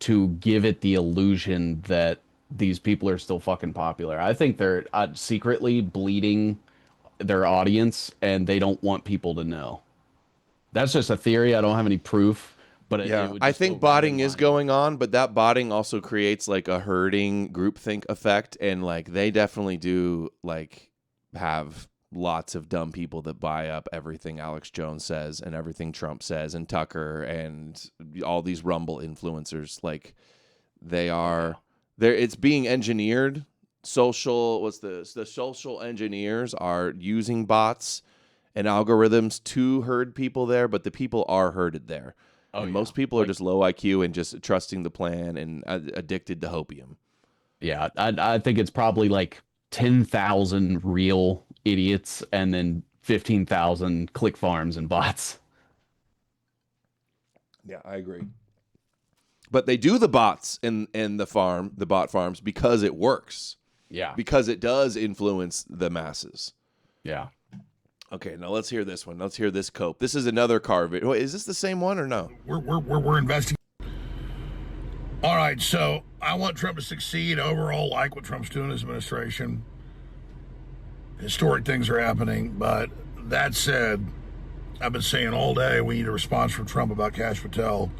to give it the illusion that these people are still fucking popular. I think they're secretly bleeding their audience and they don't want people to know. That's just a theory. I don't have any proof. But yeah, I think botting is going on, but that botting also creates like a herding groupthink effect, and like they definitely do like have lots of dumb people that buy up everything Alex Jones says and everything Trump says and Tucker and all these Rumble influencers. Like they're it's being engineered. The social engineers are using bots and algorithms to herd people there, but the people are herded there. Oh, and most people are just low IQ and just trusting the plan and addicted to hopium. Yeah, I think it's probably like 10,000 real idiots and then 15,000 click farms and bots. Yeah, I agree. But they do the bots in the bot farms because it works. Yeah. Because it does influence the masses. Yeah. Okay, now let's hear this one. Let's hear this cope. This is another car video. Wait, is this the same one or no? We're investing. All right, so I want Trump to succeed. Overall, like what Trump's doing in his administration. Historic things are happening, but that said, I've been saying all day we need a response from Trump about Kash Patel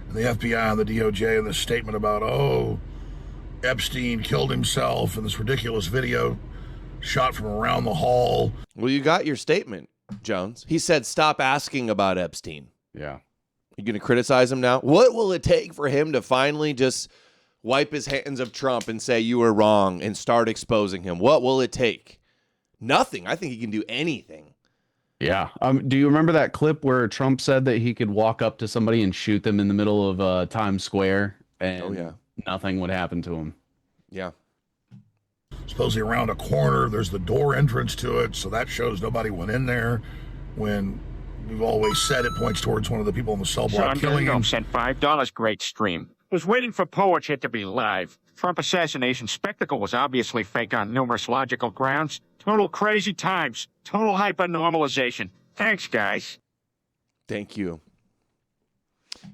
and the FBI and the DOJ and this statement about, Epstein killed himself in this ridiculous video shot from around the hall. Well, you got your statement, Jones. He said, stop asking about Epstein. Yeah. You going to criticize him now? What will it take for him to finally just wipe his hands of Trump and say you were wrong and start exposing him? What will it take? Nothing. I think he can do anything. Yeah. Do you remember that clip where Trump said that he could walk up to somebody and shoot them in the middle of Times Square and nothing would happen to him? Yeah. Supposedly around a corner, there's the door entrance to it, so that shows nobody went in there. When we've always said it points towards one of the people in the cell block killing him. Sent $5. Great stream. Was waiting for Powerchat to be live. Trump assassination spectacle was obviously fake on numerous logical grounds. Total crazy times. Total hyper-normalization. Thanks, guys. Thank you.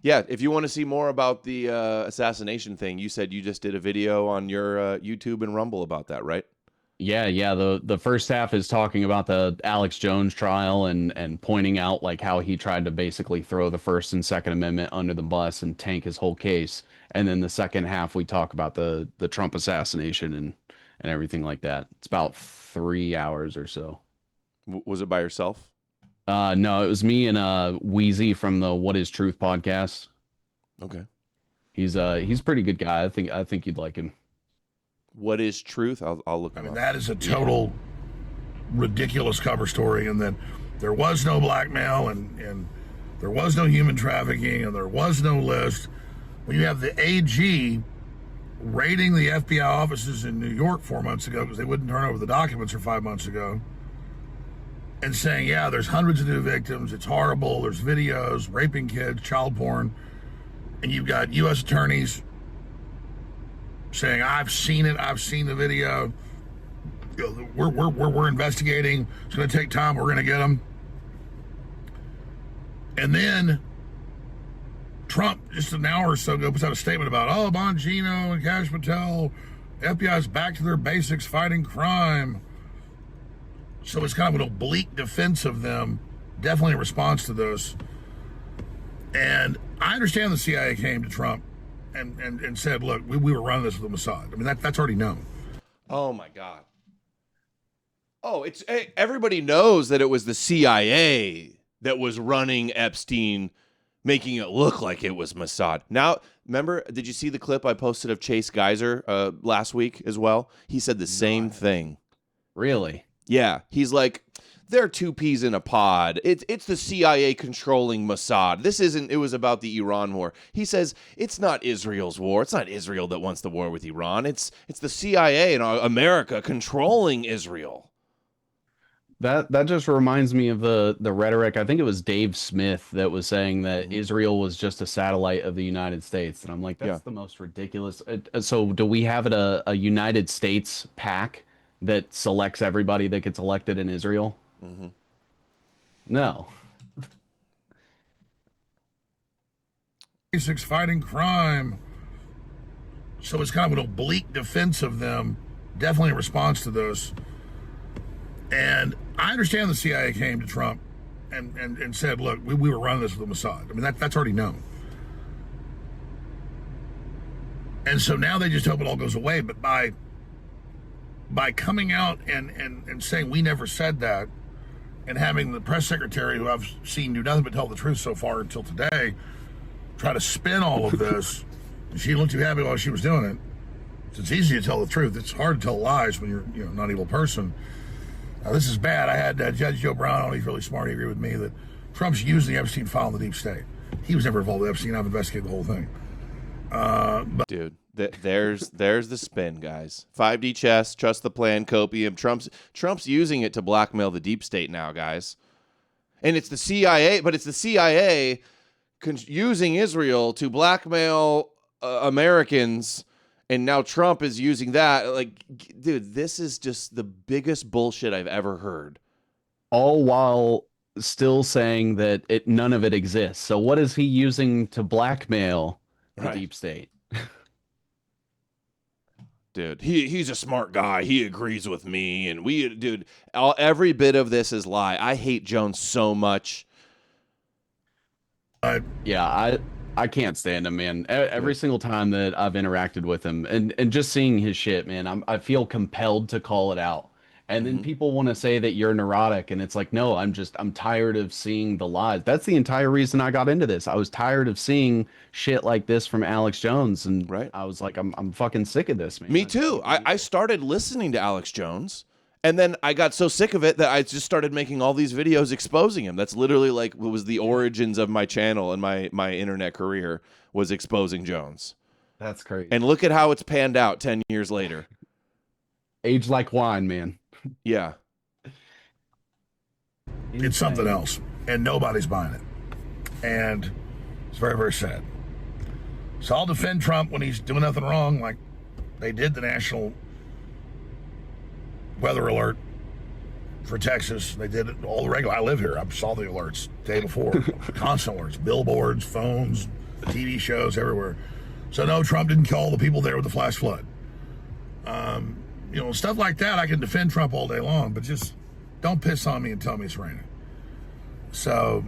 Yeah, if you want to see more about the assassination thing, you said you just did a video on your YouTube and Rumble about that, right? Yeah. The first half is talking about the Alex Jones trial and pointing out like how he tried to basically throw the First and Second Amendment under the bus and tank his whole case. And then the second half, we talk about the Trump assassination and everything like that. It's about 3 hours or so. Was it by yourself? No, it was me and Wheezy from the What Is Truth podcast. Okay. He's a pretty good guy. I think you'd like him. What is truth? I'll look. I mean, that is a total ridiculous cover story, and then there was no blackmail, and there was no human trafficking, and there was no list. When you have the AG raiding the FBI offices in New York 4 months ago because they wouldn't turn over the documents, or 5 months ago, and saying, yeah, there's hundreds of new victims, it's horrible, there's videos, raping kids, child porn, and you've got U.S. attorneys saying, I've seen it, I've seen the video, you know, we're investigating, it's going to take time, we're going to get them. And then Trump, just an hour or so ago, puts out a statement about, oh, Bongino and Kash Patel, FBI's back to their basics, fighting crime. So it's kind of an oblique defense of them, definitely in response to those. And I understand the CIA came to Trump and said, look, we were running this with the Mossad. I mean, that's already known. Oh, my God. Oh, it's everybody knows that it was the CIA that was running Epstein, making it look like it was Mossad. Now, remember, did you see the clip I posted of Chase Geiser last week as well? He said the same thing. Really? Yeah. He's like, they're two peas in a pod. It's the CIA controlling Mossad. It was about the Iran war. He says, it's not Israel's war. It's not Israel that wants the war with Iran. It's the CIA and America controlling Israel. That just reminds me of the rhetoric. I think it was Dave Smith that was saying that Israel was just a satellite of the United States. And I'm like, that's the most ridiculous. So do we have a United States PAC that selects everybody that gets elected in Israel? Mm-hmm. No. Basics, fighting crime. So it's kind of an oblique defense of them, definitely in response to those. And I understand the CIA came to Trump and said, look, we were running this with the Mossad. I mean, that's already known. And so now they just hope it all goes away. But by coming out and saying we never said that, and having the press secretary, who I've seen do nothing but tell the truth so far until today, try to spin all of this, she didn't look too happy while she was doing it. So it's easy to tell the truth. It's hard to tell lies when you're not an evil person. Now, this is bad. I had Judge Joe Brown on. He's really smart. He agreed with me that Trump's using the Epstein file in the deep state. He was never involved with Epstein. I've investigated the whole thing. Dude, there's the spin, guys. 5D chess, trust the plan, Copium. Trump's using it to blackmail the deep state now, guys. And it's the CIA, but it's the CIA using Israel to blackmail Americans. And now Trump is using that. Like, dude, this is just the biggest bullshit I've ever heard. All while still saying that none of it exists. So what is he using to blackmail the deep state? Dude, he's a smart guy. He agrees with me. And every bit of this is lie. I hate Jones so much. Yeah, I can't stand him, man. Every single time that I've interacted with him and just seeing his shit, man, I feel compelled to call it out. And then people want to say that you're neurotic, and it's like, no, I'm tired of seeing the lies. That's the entire reason I got into this. I was tired of seeing shit like this from Alex Jones, and I was like, I'm fucking sick of this, man. Me too. I started listening to Alex Jones, and then I got so sick of it that I just started making all these videos exposing him. That's literally like what was the origins of my channel and my internet career, was exposing Jones. That's crazy. And look at how it's panned out 10 years later. Age like wine, man. Yeah. It's something else, and nobody's buying it. And it's very, very sad. So I'll defend Trump when he's doing nothing wrong, like they did the national weather alert for Texas. They did it all the regular. I live here. I saw the alerts the day before. Constant alerts, billboards, phones, TV shows, everywhere. So no, Trump didn't kill all the people there with the flash flood. Stuff like that, I can defend Trump all day long, but just don't piss on me and tell me it's raining. So,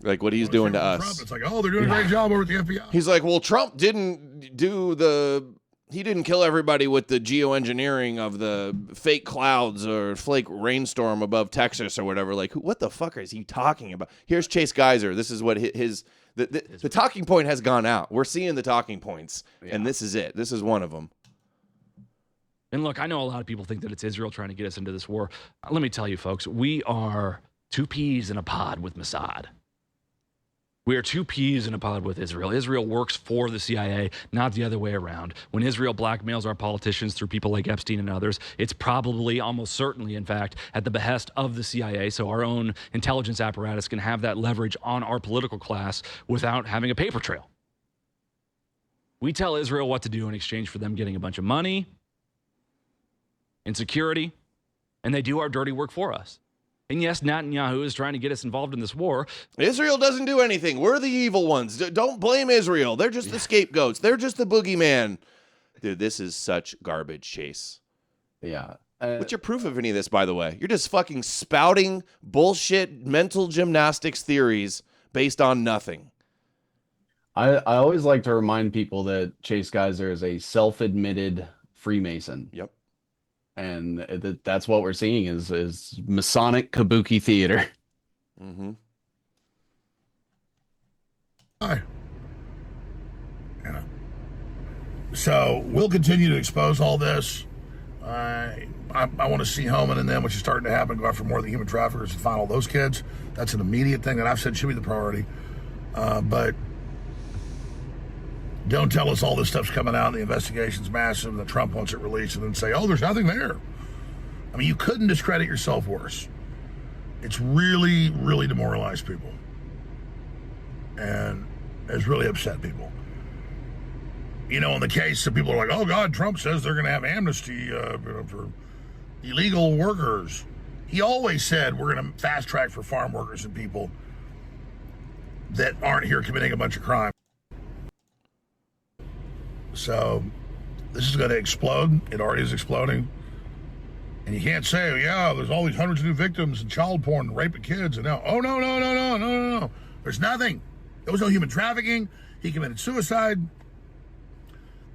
like what he's doing to us. Trump, it's like, oh, they're doing a great job over at the FBI. He's like, well, Trump didn't do the He didn't kill everybody with the geoengineering of the fake clouds or fake rainstorm above Texas or whatever. Like, what the fuck is he talking about? Here's Chase Geiser. This is what the talking point has gone out. We're seeing the talking points, and this is it. This is one of them. And look, I know a lot of people think that it's Israel trying to get us into this war. Let me tell you, folks, we are two peas in a pod with Mossad. We are two peas in a pod with Israel. Israel works for the CIA, not the other way around. When Israel blackmails our politicians through people like Epstein and others, it's probably, almost certainly, in fact, at the behest of the CIA, so our own intelligence apparatus can have that leverage on our political class without having a paper trail. We tell Israel what to do in exchange for them getting a bunch of money and security, and they do our dirty work for us. And yes, Netanyahu is trying to get us involved in this war. Israel doesn't do anything. We're the evil ones. Don't blame Israel. They're just the scapegoats. They're just the boogeyman. Dude, this is such garbage, Chase. Yeah. What's your proof of any of this, by the way? You're just fucking spouting bullshit mental gymnastics theories based on nothing. I always like to remind people that Chase Geiser is a self-admitted Freemason. Yep. And that's what we're seeing is Masonic kabuki theater. Mm-hmm. Hi. So we'll continue to expose all this. I want to see Homan and them, which is starting to happen, go after more of the human traffickers and find all those kids. That's an immediate thing that I've said should be the priority. But don't tell us all this stuff's coming out and the investigation's massive and that Trump wants it released and then say, oh, there's nothing there. I mean, you couldn't discredit yourself worse. It's really, really demoralized people. And it's really upset people. You know, in the case of people are like, oh, God, Trump says they're going to have amnesty for illegal workers. He always said we're going to fast track for farm workers and people that aren't here committing a bunch of crime. So this is going to explode. It already is exploding. And you can't say, oh, yeah, there's all these hundreds of new victims and child porn and rape of kids. And now, oh, no. There's nothing. There was no human trafficking. He committed suicide.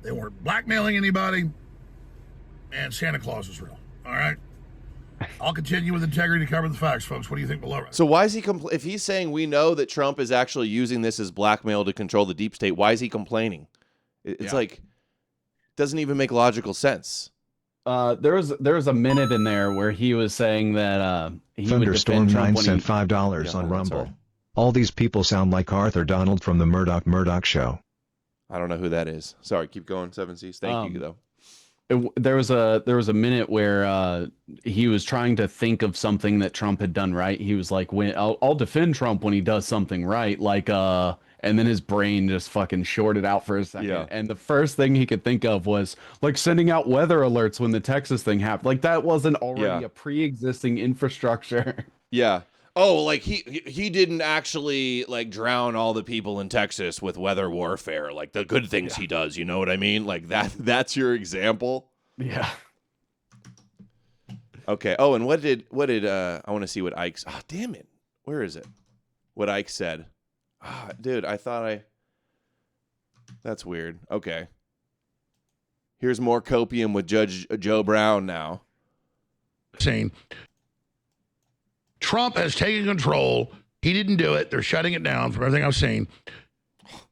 They weren't blackmailing anybody. And Santa Claus is real. All right? I'll continue with integrity to cover the facts, folks. What do you think below? So why is he if he's saying we know that Trump is actually using this as blackmail to control the deep state, why is he complaining? It's like, doesn't even make logical sense. There was a minute in there where he was saying that he Thunderstorm would defend 9 Trump cent $5 on Rumble. Sorry. All these people sound like Arthur Donald from the Murdoch Show. I don't know who that is. Sorry, keep going, 7Cs. Thank you, though. There was a minute where he was trying to think of something that Trump had done right. He was like, I'll defend Trump when he does something right, like and then his brain just fucking shorted out for a second. Yeah. And the first thing he could think of was like sending out weather alerts when the Texas thing happened. Like that wasn't already a pre-existing infrastructure. Yeah. Oh, like he didn't actually like drown all the people in Texas with weather warfare, like the good things he does, you know what I mean? Like that's your example? Yeah. Okay. Oh, and what did I want to see what Ike's damn it. Where is it? What Ike said. Dude, I thought that's weird. Okay. Here's more copium with Judge Joe Brown now. Saying Trump has taken control. He didn't do it. They're shutting it down from everything I've seen.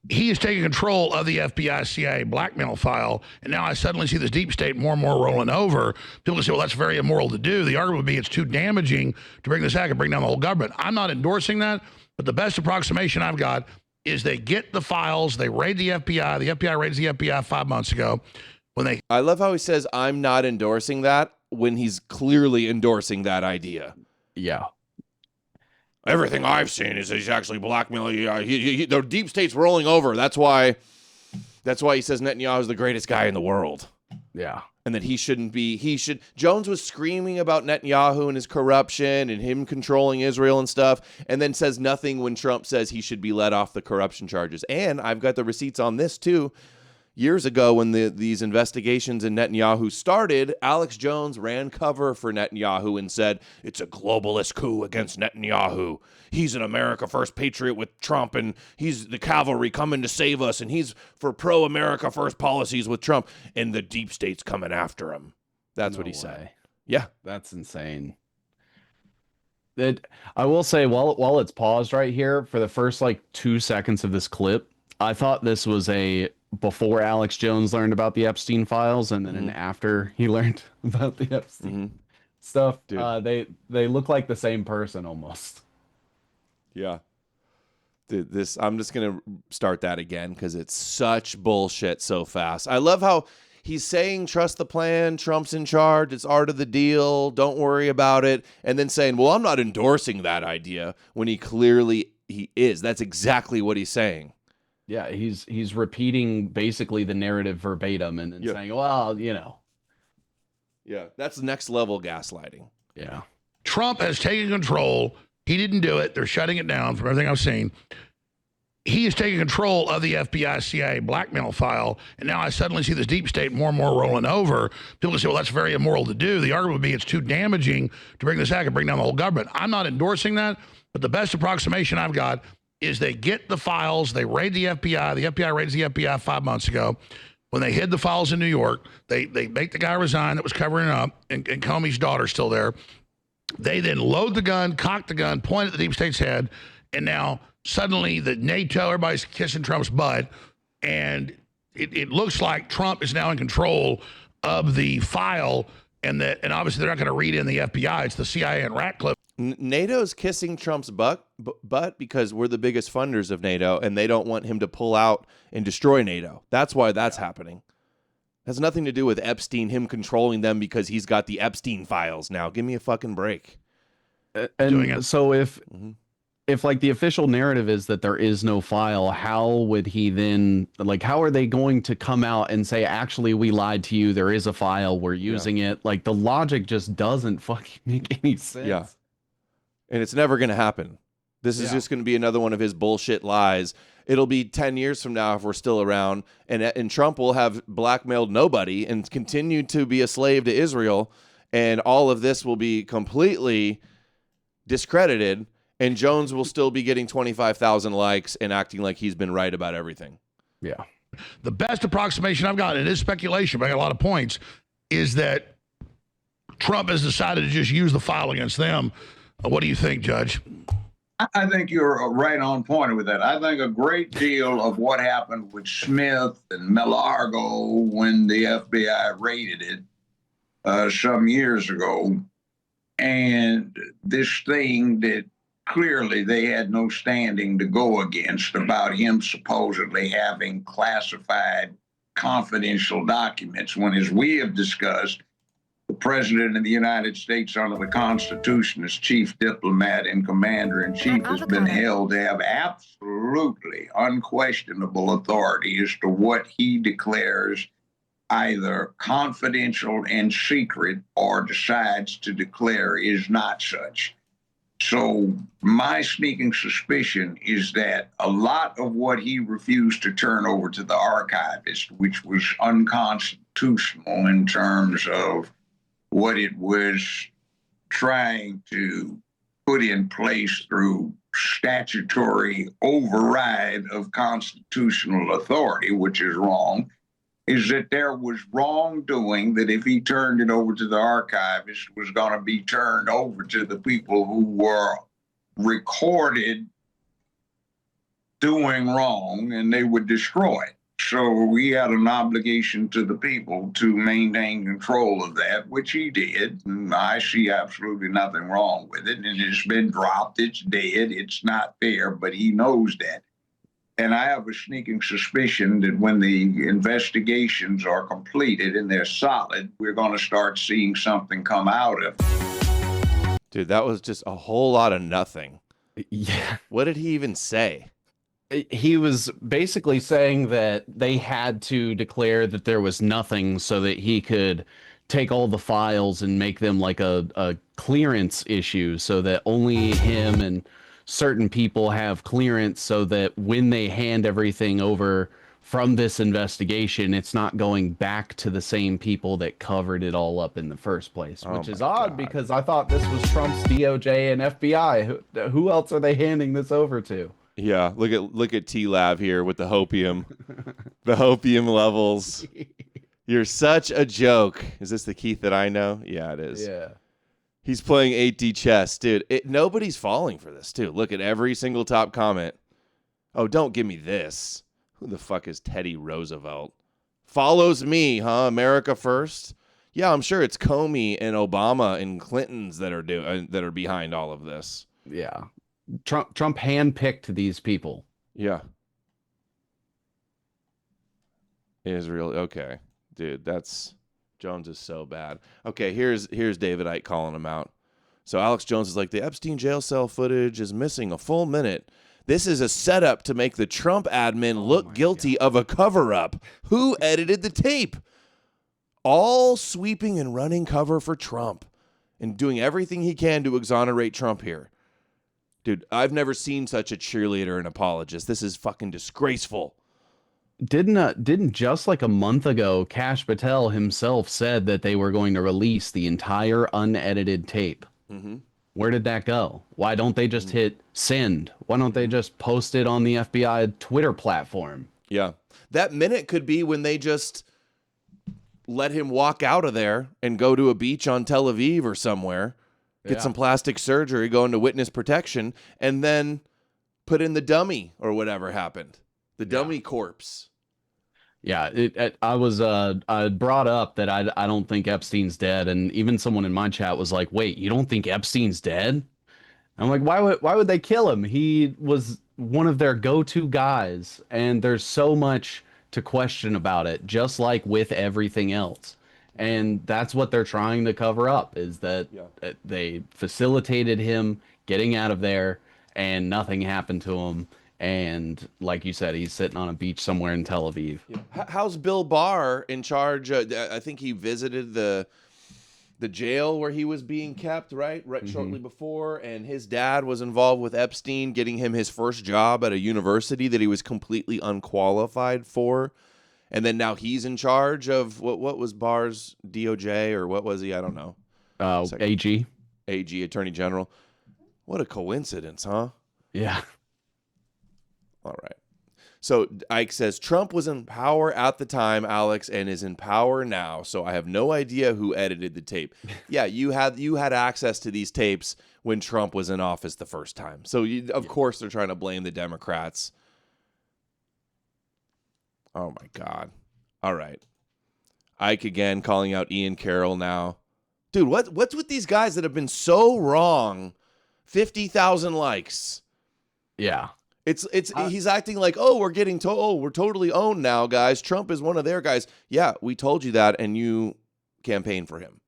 He is taking control of the FBI CIA blackmail file, and now I suddenly see this deep state more and more rolling over. People say, well, that's very immoral to do. The argument would be it's too damaging to bring this act and bring down the whole government. I'm not endorsing that, but the best approximation I've got is they get the files, they raid the FBI. The FBI raids the FBI 5 months ago. I love how he says, I'm not endorsing that, when he's clearly endorsing that idea. Yeah. Everything I've seen is he's actually blackmailing. The deep state's rolling over. That's why he says Netanyahu is the greatest guy in the world. Yeah. And that he shouldn't be. Jones was screaming about Netanyahu and his corruption and him controlling Israel and stuff, and then says nothing when Trump says he should be let off the corruption charges. And I've got the receipts on this too. years ago when these investigations in Netanyahu started, Alex Jones ran cover for Netanyahu and said, it's a globalist coup against Netanyahu. He's an America First patriot with Trump, and he's the cavalry coming to save us, and he's for pro-America First policies with Trump, and the deep state's coming after him. That's what he said. Yeah. That's insane. I will say, while it's paused right here, for the first like 2 seconds of this clip, I thought this was a before Alex Jones learned about the Epstein files, and then an after he learned about the Epstein stuff. They look like the same person almost. Yeah. Dude, I'm just gonna start that again because it's such bullshit so fast. I love how he's saying trust the plan, Trump's in charge, it's art of the deal, don't worry about it, and then saying, well, I'm not endorsing that idea when he clearly is. That's exactly what he's saying. Yeah, he's repeating basically the narrative verbatim and then saying, well, you know. Yeah, that's next level gaslighting. Yeah. Trump has taken control. He didn't do it. They're shutting it down from everything I've seen. He is taking control of the FBI CIA blackmail file, and now I suddenly see this deep state more and more rolling over. People say, well, that's very immoral to do. The argument would be it's too damaging to bring this act and bring down the whole government. I'm not endorsing that, but the best approximation I've got is they get the files, they raid the FBI. The FBI raids the FBI 5 months ago. When they hid the files in New York, they make the guy resign that was covering it up, and Comey's daughter's still there. They then load the gun, cock the gun, point at the deep state's head, and now suddenly the NATO, everybody's kissing Trump's butt, and it looks like Trump is now in control of the file, and obviously they're not going to read in the FBI. It's the CIA and Ratcliffe. NATO's kissing Trump's butt because we're the biggest funders of NATO, and they don't want him to pull out and destroy NATO. That's why that's happening. It has nothing to do with Epstein, him controlling them because he's got the Epstein files now. Give me a fucking break. And so if like the official narrative is that there is no file, how would he then, like, how are they going to come out and say, actually, we lied to you, there is a file, we're using it? Like, the logic just doesn't fucking make any sense. Yeah. And it's never going to happen. This is just going to be another one of his bullshit lies. It'll be 10 years from now if we're still around, and Trump will have blackmailed nobody and continued to be a slave to Israel, and all of this will be completely discredited, and Jones will still be getting 25,000 likes and acting like he's been right about everything. Yeah. The best approximation I've got, and it is speculation, but I got a lot of points, is that Trump has decided to just use the file against them. What do you think, Judge? I think you're right on point with that. I think a great deal of what happened with Smith and Millargo when the FBI raided it some years ago, and this thing that clearly they had no standing to go against about him supposedly having classified confidential documents when, as we have discussed, the President of the United States under the Constitution as chief diplomat and commander-in-chief has been held to have absolutely unquestionable authority as to what he declares either confidential and secret or decides to declare is not such. So my sneaking suspicion is that a lot of what he refused to turn over to the archivist, which was unconstitutional in terms of what it was trying to put in place through statutory override of constitutional authority, which is wrong, is that there was wrongdoing that if he turned it over to the archivist was going to be turned over to the people who were recorded doing wrong, and they would destroy it. So he had an obligation to the people to maintain control of that, which he did. And I see absolutely nothing wrong with it. And it's been dropped. It's dead. It's not fair, but he knows that. And I have a sneaking suspicion that when the investigations are completed and they're solid, we're going to start seeing something come out of it. Dude, that was just a whole lot of nothing. Yeah. What did he even say? He was basically saying that they had to declare that there was nothing so that he could take all the files and make them like a clearance issue so that only him and certain people have clearance so that when they hand everything over from this investigation, it's not going back to the same people that covered it all up in the first place, which is odd because I thought this was Trump's DOJ and FBI. Who else are they handing this over to? Yeah, look at T-Lab here with the hopium. The hopium levels. You're such a joke. Is this the Keith that I know? Yeah, it is. Yeah. He's playing 8D chess, dude. Nobody's falling for this, too. Look at every single top comment. Oh, don't give me this. Who the fuck is Teddy Roosevelt? Follows me, huh? America first? Yeah, I'm sure it's Comey and Obama and Clintons that are behind all of this. Yeah. Trump handpicked these people. Yeah. Israel. Okay. Dude, Jones is so bad. Okay, here's David Icke calling him out. So Alex Jones is like, the Epstein jail cell footage is missing a full minute. This is a setup to make the Trump admin look guilty of a cover-up. Who edited the tape? All sweeping and running cover for Trump and doing everything he can to exonerate Trump here. Dude, I've never seen such a cheerleader and apologist. This is fucking disgraceful. Didn't just like a month ago, Kash Patel himself said that they were going to release the entire unedited tape. Mm-hmm. Where did that go? Why don't they just hit send? Why don't they just post it on the FBI Twitter platform? Yeah. That minute could be when they just let him walk out of there and go to a beach on Tel Aviv or somewhere, get some plastic surgery, go into witness protection, and then put in the dummy or whatever happened. The dummy corpse. Yeah, I brought up that I don't think Epstein's dead, and even someone in my chat was like, "Wait, you don't think Epstein's dead?" I'm like, why would they kill him? He was one of their go-to guys, and there's so much to question about it, just like with everything else. And that's what they're trying to cover up, is that they facilitated him getting out of there and nothing happened to him. And like you said, he's sitting on a beach somewhere in Tel Aviv. Yeah. How's Bill Barr in charge? I think he visited the jail where he was being kept, right shortly before, and his dad was involved with Epstein, getting him his first job at a university that he was completely unqualified for. And then now he's in charge of what was Barr's DOJ, or what was he? I don't know. AG, Attorney General. What a coincidence, huh? Yeah. All right. So Ike says, Trump was in power at the time, Alex, and is in power now. So I have no idea who edited the tape. Yeah, you had access to these tapes when Trump was in office the first time. So of course they're trying to blame the Democrats. Oh my God. All right. Ike again calling out Ian Carroll now. Dude, what's with these guys that have been so wrong? 50,000 likes. Yeah. He's acting like, oh, we're totally owned now, guys. Trump is one of their guys. Yeah, we told you that, and you campaigned for him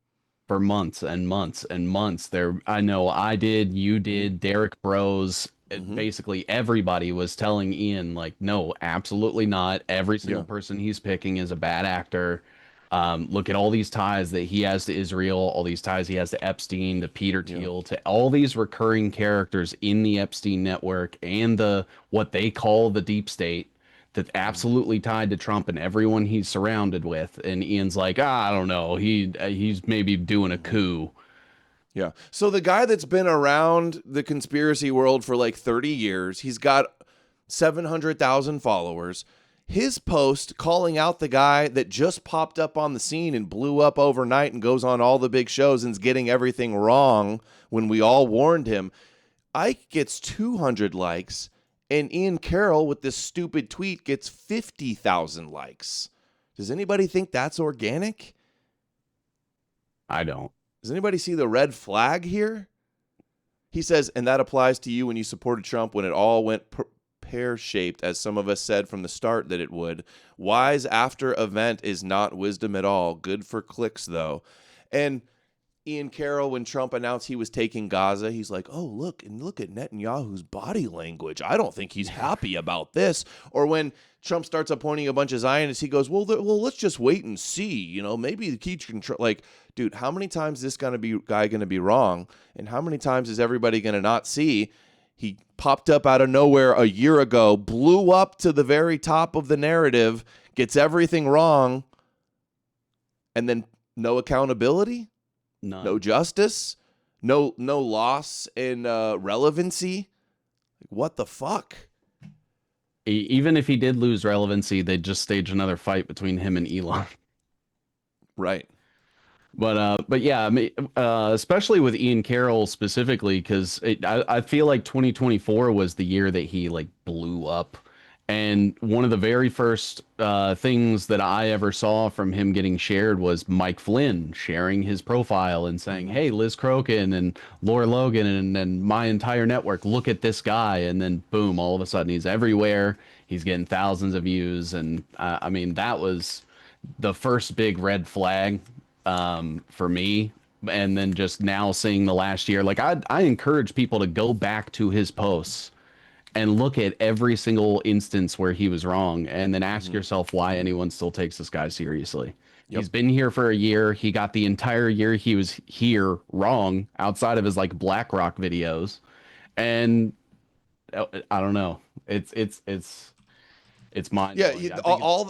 for months and months and months. I know I did, you did, Derek Bros. Basically everybody was telling Ian, like, no, absolutely not. Every single person he's picking is a bad actor. Look at all these ties that he has to Israel, all these ties he has to Epstein, to Peter Thiel, to all these recurring characters in the Epstein network and what they call the deep state, that's absolutely tied to Trump and everyone he's surrounded with. And Ian's like, I don't know, he's maybe doing a coup. Yeah. So the guy that's been around the conspiracy world for like 30 years, he's got 700,000 followers. His post calling out the guy that just popped up on the scene and blew up overnight and goes on all the big shows and's getting everything wrong when we all warned him. Ike gets 200 likes, and Ian Carroll with this stupid tweet gets 50,000 likes. Does anybody think that's organic? I don't. Does anybody see the red flag here? He says, and that applies to you when you supported Trump when it all went pear-shaped, as some of us said from the start that it would. Wise after event is not wisdom at all. Good for clicks, though. And Ian Carroll, when Trump announced he was taking Gaza, he's like, oh, look at Netanyahu's body language. I don't think he's happy about this. Or when Trump starts appointing a bunch of Zionists, he goes, well, let's just wait and see. Maybe the key control. Like, dude, how many times is this guy going to be wrong? And how many times is everybody going to not see? He popped up out of nowhere a year ago, blew up to the very top of the narrative, gets everything wrong, and then no accountability, None. no justice, no loss in relevancy. What the fuck? Even if he did lose relevancy, they'd just stage another fight between him and Elon. Right. But yeah, I mean, especially with Ian Carroll specifically, because I feel like 2024 was the year that he like blew up. And one of the very first things that I ever saw from him getting shared was Mike Flynn sharing his profile and saying, "Hey, Liz Crokin and Laura Logan and my entire network, look at this guy." And then boom, all of a sudden he's everywhere. He's getting thousands of views. And I mean, that was the first big red flag for me. And then just now seeing the last year, like I encourage people to go back to his posts and look at every single instance where he was wrong, and then ask yourself why anyone still takes this guy seriously. Yep. He's been here for a year. He got the entire year he was here wrong outside of his like BlackRock videos. And I don't know. It's mind blowing. Yeah,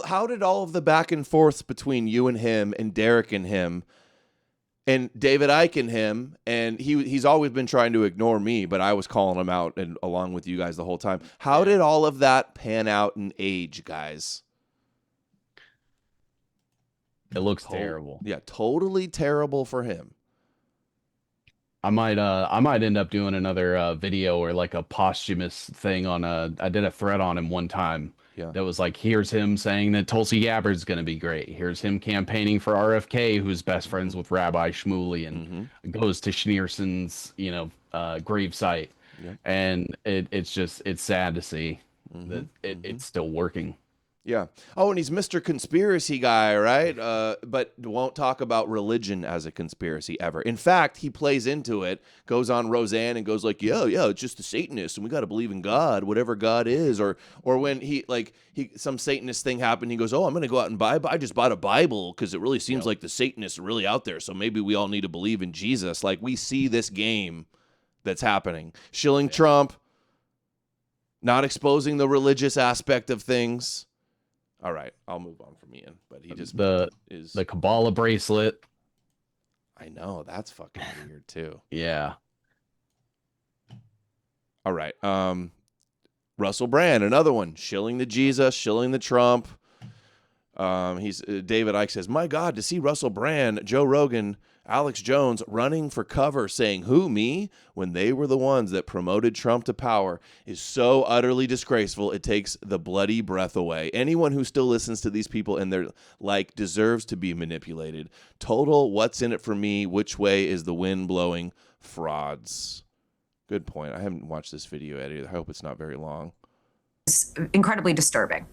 how did all of the back and forth between you and him and Derek and him and David Icke and him, and he's always been trying to ignore me, but I was calling him out and along with you guys the whole time. How did all of that pan out and age, guys? It looks terrible. Yeah, totally terrible for him. I might end up doing another video or like a posthumous thing on I did a thread on him one time. Yeah. That was like, here's him saying that Tulsi Gabbard's going to be great. Here's him campaigning for RFK, who's best friends with Rabbi Shmuley and goes to Schneerson's, gravesite. Yeah. And it's sad to see that it's still working. Yeah. Oh, and he's Mr. Conspiracy Guy, right? But won't talk about religion as a conspiracy ever. In fact, he plays into it, goes on Roseanne and goes like, yeah, it's just the Satanists and we got to believe in God, whatever God is. Or when some Satanist thing happened, he goes, oh, I'm going to go out and I just bought a Bible because it really seems like the Satanists are really out there. So maybe we all need to believe in Jesus. Like, we see this game that's happening. Shilling Trump, not exposing the religious aspect of things. All right, I'll move on from Ian, but he just the Kabbalah bracelet. I know, that's fucking weird too. Yeah. All right. Russell Brand, another one, shilling the Jesus, shilling the Trump. He's David Icke says, "My God, to see Russell Brand, Joe Rogan, Alex Jones running for cover saying, 'Who, me?' when they were the ones that promoted Trump to power is so utterly disgraceful, it takes the bloody breath away. Anyone who still listens to these people and they're like deserves to be manipulated. Total what's in it for me, which way is the wind blowing frauds." Good point. I haven't watched this video yet either. I hope it's not very long. It's incredibly disturbing.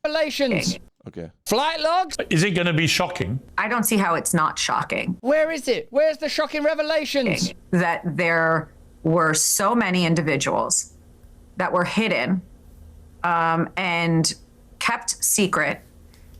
Revelations. Okay. Flight logs? Is it going to be shocking? I don't see how it's not shocking. Where is it? Where's the shocking revelations? That there were so many individuals that were hidden and kept secret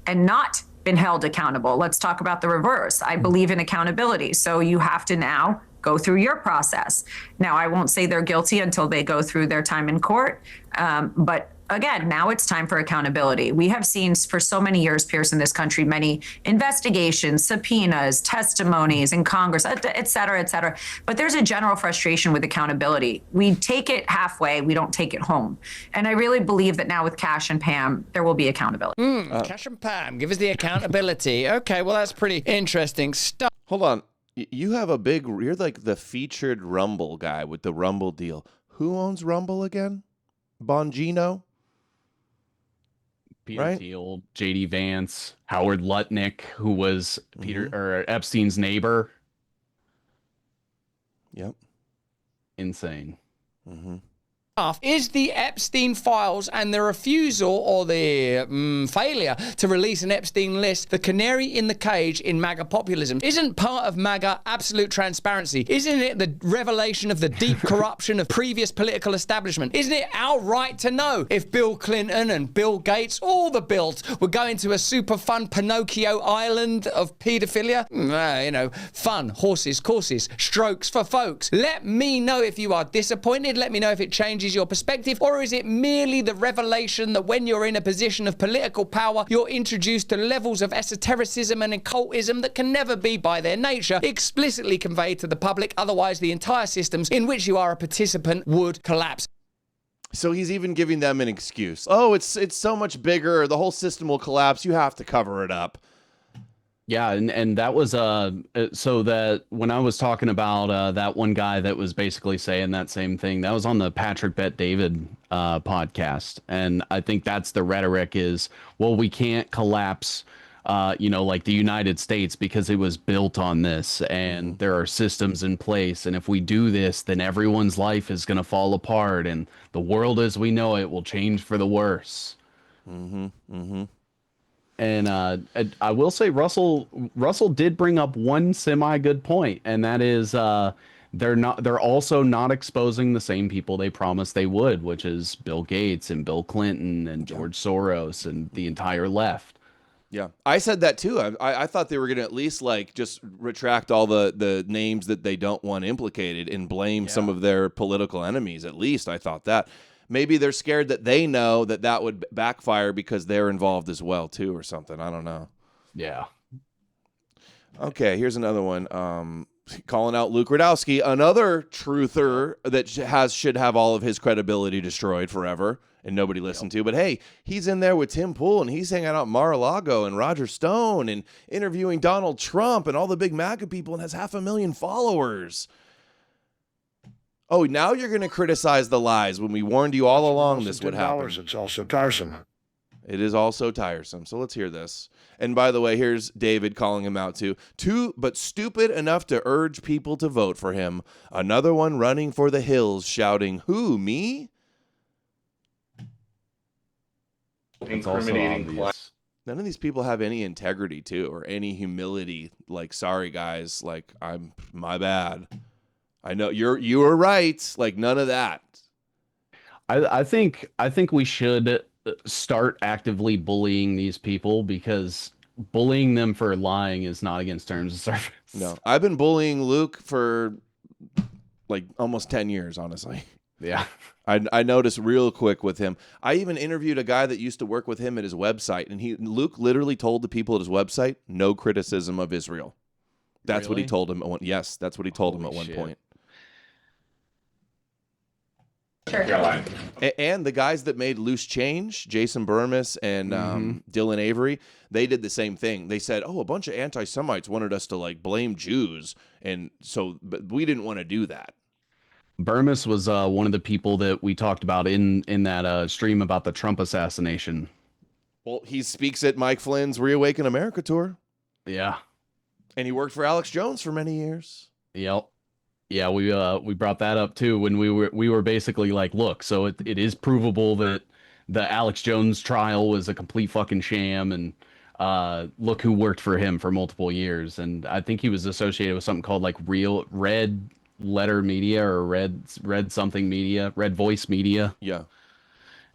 and not been held accountable. Let's talk about the reverse. I believe in accountability. So you have to now go through your process. Now, I won't say they're guilty until they go through their time in court, but again, now it's time for accountability. We have seen for so many years, Pierce, in this country, many investigations, subpoenas, testimonies in Congress, et cetera, et cetera. But there's a general frustration with accountability. We take it halfway, we don't take it home. And I really believe that now with Cash and Pam, there will be accountability. Cash and Pam, give us the accountability. Okay, well, that's pretty interesting stuff. Hold on. You have you're like the featured Rumble guy with the Rumble deal. Who owns Rumble again? Bongino? Peter Thiel, JD Vance, Howard Lutnick, who was Epstein's neighbor. Yep. Insane. is the Epstein files and the refusal or the failure to release an Epstein list the canary in the cage in MAGA populism? Isn't part of MAGA absolute transparency? Isn't it the revelation of the deep corruption of previous political establishment? Isn't it our right to know if Bill Clinton and Bill Gates, all the Bills, were going to a super fun Pinocchio island of paedophilia? Fun, horses, courses, strokes for folks. Let me know if you are disappointed. Let me know if it changes your perspective, or is it merely the revelation that when you're in a position of political power, you're introduced to levels of esotericism and occultism that can never be, by their nature, explicitly conveyed to the public? Otherwise, the entire systems in which you are a participant would collapse. So he's even giving them an excuse. Oh, it's so much bigger. The whole system will collapse. You have to cover it up. Yeah, and that was so that when I was talking about that one guy that was basically saying that same thing, that was on the Patrick Bet David podcast, and I think that's the rhetoric is, well, we can't collapse, like the United States because it was built on this, and there are systems in place, and if we do this, then everyone's life is going to fall apart, and the world as we know it will change for the worse. And I will say Russell did bring up one semi-good point, and that is they're also not exposing the same people they promised they would, which is Bill Gates and Bill Clinton and George Soros and the entire left. Yeah, I said that too. I thought they were going to at least just retract all the names that they don't want implicated and blame some of their political enemies. At least I thought that. Maybe they're scared that they know that would backfire because they're involved as well, too, or something. I don't know. Yeah. Okay, here's another one. Calling out Luke Radowski, another truther that should have all of his credibility destroyed forever and nobody listened to. But, hey, he's in there with Tim Pool, and he's hanging out in Mar-a-Lago and Roger Stone and interviewing Donald Trump and all the big MAGA people and has 500,000 followers. Oh, now you're going to criticize the lies when we warned you all along this would happen. It's also tiresome. It is also tiresome. So let's hear this. And by the way, here's David calling him out too. But stupid enough to urge people to vote for him. Another one running for the hills shouting, who, me? Incriminating. None of these people have any integrity too, or any humility. Sorry guys, my bad. I know you were right. None of that. I think we should start actively bullying these people, because bullying them for lying is not against terms of service. No, I've been bullying Luke for almost 10 years, honestly. Yeah. I noticed real quick with him. I even interviewed a guy that used to work with him at his website, and Luke literally told the people at his website, no criticism of Israel. That's what he told him. Yes, that's what he told him at one point. Sure. And the guys that made Loose Change, Jason Burmis and Dylan Avery, they did the same thing. They said, a bunch of anti-Semites wanted us to blame Jews, but we didn't want to do that. Burmis was one of the people that we talked about in that stream about the Trump assassination. Well, he speaks at Mike Flynn's Reawaken America tour. Yeah. And he worked for Alex Jones for many years. Yep. Yeah, we brought that up too when we were basically look, so it is provable that the Alex Jones trial was a complete fucking sham, and look who worked for him for multiple years, and I think he was associated with something called Real Red Letter Media or Red something Media, Red Voice Media. Yeah,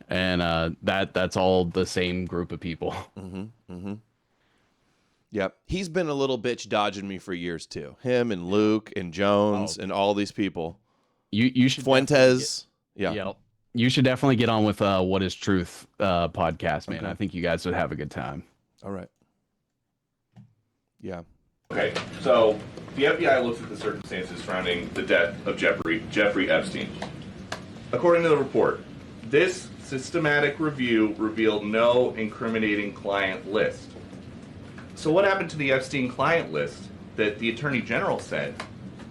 and that's all the same group of people. Yeah, he's been a little bitch dodging me for years too. Him and Luke and Jones and all these people. You should Fuentes. You should definitely get on with What Is Truth podcast, man. Okay. I think you guys would have a good time. All right. Yeah. Okay, so the FBI looks at the circumstances surrounding the death of Jeffrey Epstein. According to the report, this systematic review revealed no incriminating client list. So what happened to the Epstein client list that the Attorney General said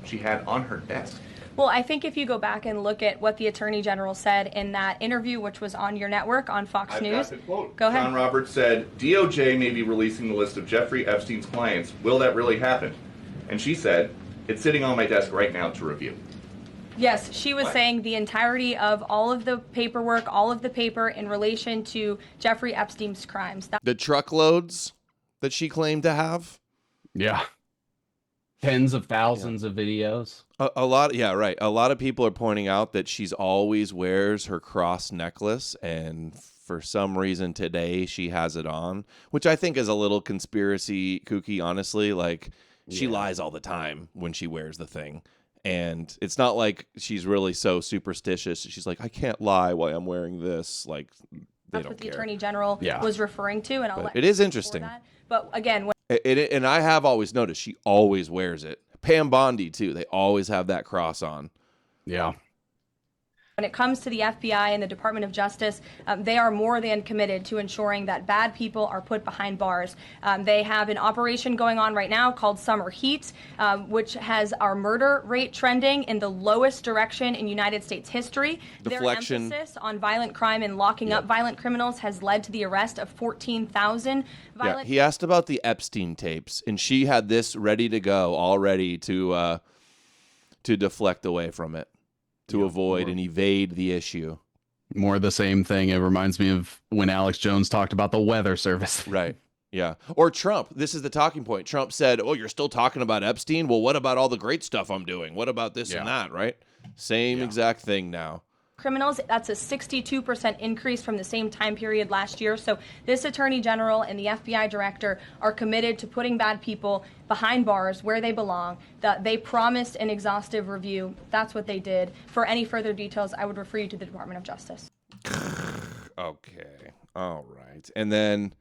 she had on her desk? Well, I think if you go back and look at what the Attorney General said in that interview, which was on your network on Fox News. Got the quote. Go ahead. John Roberts said, DOJ may be releasing the list of Jeffrey Epstein's clients. Will that really happen? And she said, it's sitting on my desk right now to review. Yes, she was saying the entirety of all of the paperwork, all of the paper in relation to Jeffrey Epstein's crimes. The truckloads that she claimed to have. Yeah. Tens of thousands of videos. A lot, yeah, right. A lot of people are pointing out that she's always wears her cross necklace, and for some reason today she has it on, which I think is a little conspiracy kooky, honestly. Like, she lies all the time when she wears the thing. And it's not like she's really so superstitious. She's like, I can't lie while I'm wearing this. Like, they That's don't what the care. Attorney General was referring to, and I'll let It is interesting. that. But again, And I have always noticed she always wears it. Pam Bondi, too. They always have that cross on. Yeah. when it comes to the FBI and the Department of Justice, they are more than committed to ensuring that bad people are put behind bars. They have an operation going on right now called Summer Heat, which has our murder rate trending in the lowest direction in United States history. Deflection. Their emphasis on violent crime and locking up violent criminals has led to the arrest of 14,000 violent. Yeah, he asked about the Epstein tapes, and she had this ready to go, all ready to deflect away from it, to avoid and evade the issue. More of the same thing. It reminds me of when Alex Jones talked about the weather service. Right. Yeah. Or Trump. This is the talking point. Trump said, oh, you're still talking about Epstein? Well, what about all the great stuff I'm doing? What about this and that, right? Same exact thing now. Criminals, that's a 62% increase from the same time period last year. So this Attorney General and the FBI Director are committed to putting bad people behind bars where they belong. That they promised an exhaustive review. That's what they did. For any further details, I would refer you to the Department of Justice. Okay. All right. And then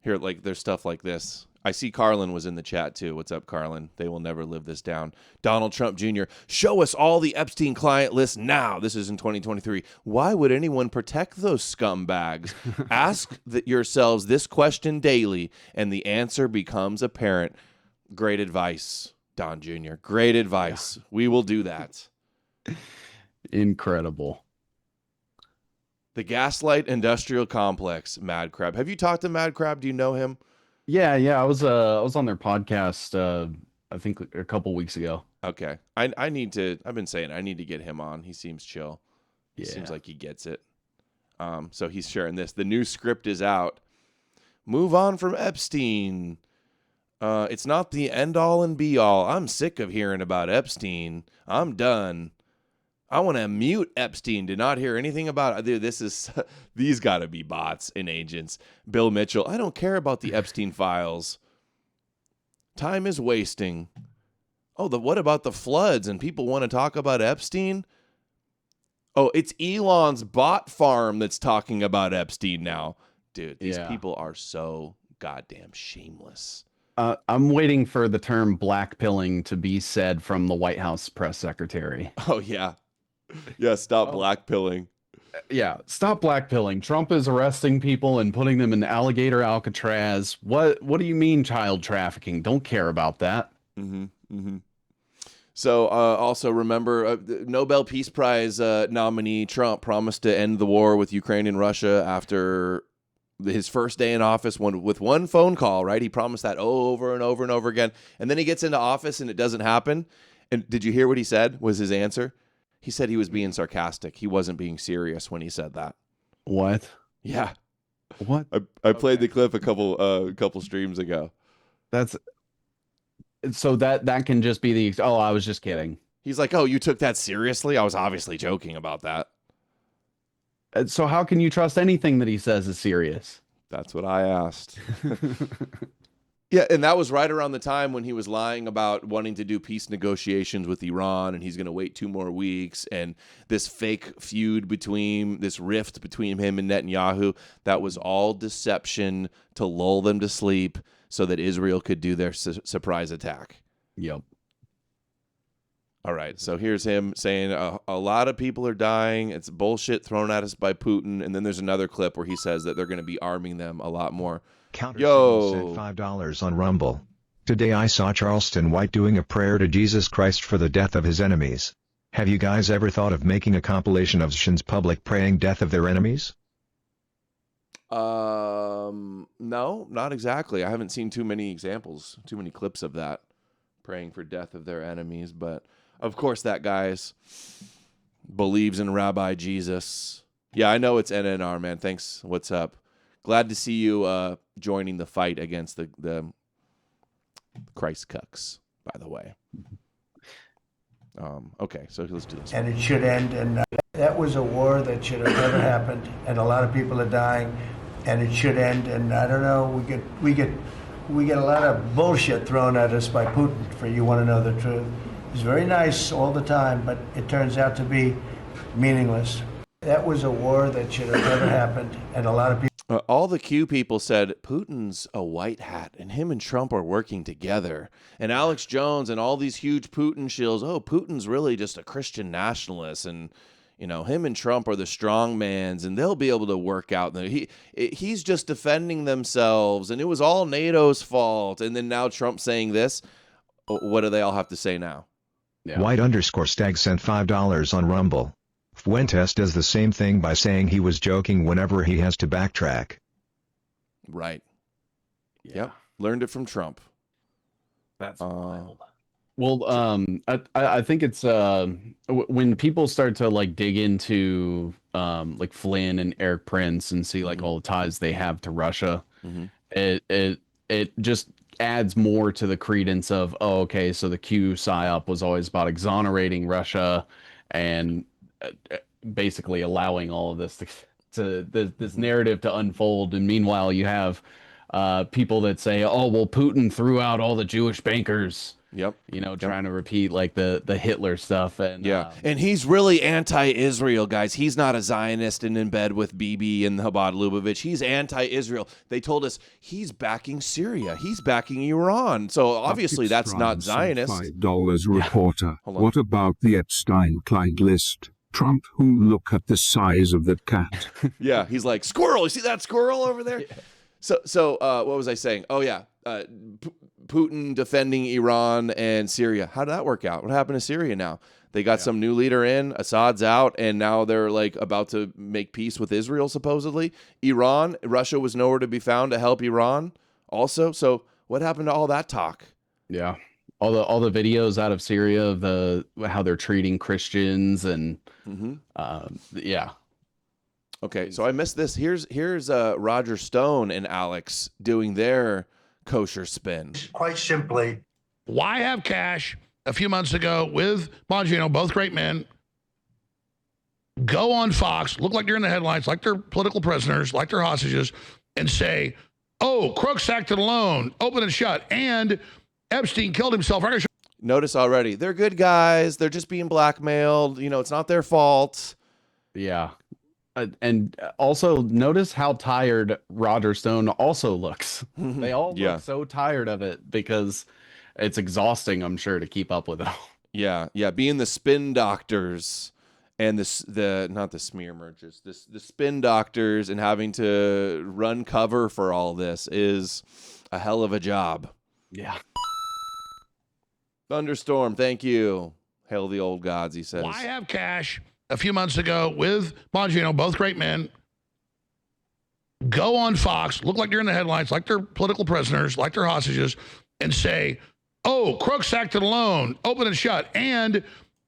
here, like, there's stuff like this. I see Carlin was in the chat too. What's up, Carlin? They will never live this down. Donald Trump Jr., show us all the Epstein client list now. This is in 2023. Why would anyone protect those scumbags? Ask yourselves this question daily, and the answer becomes apparent. Great advice, Don Jr. Great advice. Yeah. We will do that. Incredible. The Gaslight Industrial Complex, Mad Crab. Have you talked to Mad Crab? Do you know him? Yeah. I was on their podcast I think a couple weeks ago. Okay. I need to, I've been saying I need to get him on. He seems chill. He seems like he gets it. So he's sharing this. The new script is out. Move on from Epstein. It's not the end all and be all. I'm sick of hearing about Epstein. I'm done. I want to mute Epstein to not hear anything about it. Dude, these got to be bots and agents. Bill Mitchell, I don't care about the Epstein files. Time is wasting. Oh, what about the floods and people want to talk about Epstein? Oh, it's Elon's bot farm that's talking about Epstein now. Dude, these people are so goddamn shameless. I'm waiting for the term blackpilling to be said from the White House press secretary. Oh, yeah. Yeah, stop blackpilling. Yeah, stop blackpilling. Trump is arresting people and putting them in alligator Alcatraz. What do you mean child trafficking? Don't care about that. So also remember, Nobel Peace Prize nominee Trump promised to end the war with Ukraine and Russia after his first day in office with one phone call, right? He promised that over and over and over again. And then he gets into office and it doesn't happen. And did you hear what he said was his answer? He said he was being sarcastic. He wasn't being serious when he said that. What? Yeah. What? I played the clip a couple streams ago. That's so that can just be the I was just kidding. He's like, oh, you took that seriously? I was obviously joking about that. So how can you trust anything that he says is serious? That's what I asked. Yeah, and that was right around the time when he was lying about wanting to do peace negotiations with Iran, and he's going to wait 2 more weeks, and this fake feud this rift between him and Netanyahu, that was all deception to lull them to sleep so that Israel could do their surprise attack. Yep. All right, so here's him saying a lot of people are dying. It's bullshit thrown at us by Putin, and then there's another clip where he says that they're going to be arming them a lot more. Sent $5 on Rumble. Today I saw Charleston White doing a prayer to Jesus Christ for the death of his enemies. Have you guys ever thought of making a compilation of Shin's public praying death of their enemies? No, not exactly. I haven't seen too many examples, too many clips of that, praying for death of their enemies. But of course that guy's believes in Rabbi Jesus. Yeah, I know it's NNR, man. Thanks. What's up? Glad to see you joining the fight against the Christ cucks, by the way. Okay, so let's do this. And it should end. And that was a war that should have never happened. And a lot of people are dying. And it should end. And I don't know. We get a lot of bullshit thrown at us by Putin. For you want to know the truth. He's very nice all the time, but it turns out to be meaningless. That was a war that should have never happened. And a lot of people. All the Q people said Putin's a white hat and him and Trump are working together. And Alex Jones and all these huge Putin shills, oh, Putin's really just a Christian nationalist. And, you know, him and Trump are the strong mans and they'll be able to work out. He's just defending themselves and it was all NATO's fault. And then now Trump's saying this. What do they all have to say now? Yeah. White_stag sent $5 on Rumble. Fuentes does the same thing by saying he was joking whenever he has to backtrack. Right. Yeah. Yep. Learned it from Trump. That's wild. Well, I think it's when people start to like dig into like Flynn and Eric Prince and see like all the ties they have to Russia, it just adds more to the credence of, oh, okay, so the Q psyop was always about exonerating Russia and basically allowing all of this this narrative to unfold. And meanwhile, you have people that say, oh, well, Putin threw out all the Jewish bankers. Yep. You know, trying to repeat like the Hitler stuff. And and he's really anti-Israel, guys. He's not a Zionist and in bed with Bibi and Chabad Lubavitch. He's anti-Israel. They told us he's backing Syria. He's backing Iran. So obviously that's not Zionist. $5 reporter. What about the Epstein client list? Trump, who look at the size of that cat. Yeah, he's like, squirrel. You see that squirrel over there? Yeah. So what was I saying? Oh, yeah. Putin defending Iran and Syria. How did that work out? What happened to Syria now? They got some new leader in, Assad's out, and now they're like about to make peace with Israel, supposedly. Iran, Russia was nowhere to be found to help Iran also. So what happened to all that talk? Yeah. All the videos out of Syria of how they're treating Christians and yeah. Okay, so I missed this. Here's Roger Stone and Alex doing their kosher spin. Quite simply, why have Cash a few months ago with Bongino, both great men, go on Fox, look like you're in the headlines, like they're political prisoners, like they're hostages, and say, oh, crooks acted alone, open and shut, and Epstein killed himself. Notice already, they're good guys. They're just being blackmailed. You know, it's not their fault. Yeah. And also notice how tired Roger Stone also looks. They all look so tired of it because it's exhausting, I'm sure, to keep up with it all. Yeah, being the spin doctors and not the smear merchants, the spin doctors and having to run cover for all this is a hell of a job. Yeah. Thunderstorm, thank you. Hail the old gods, he says. Why have Cash a few months ago with Bongino, both great men, go on Fox, look like you're in the headlines, like they're political prisoners, like they're hostages, and say, oh, crooks acted alone, open and shut, and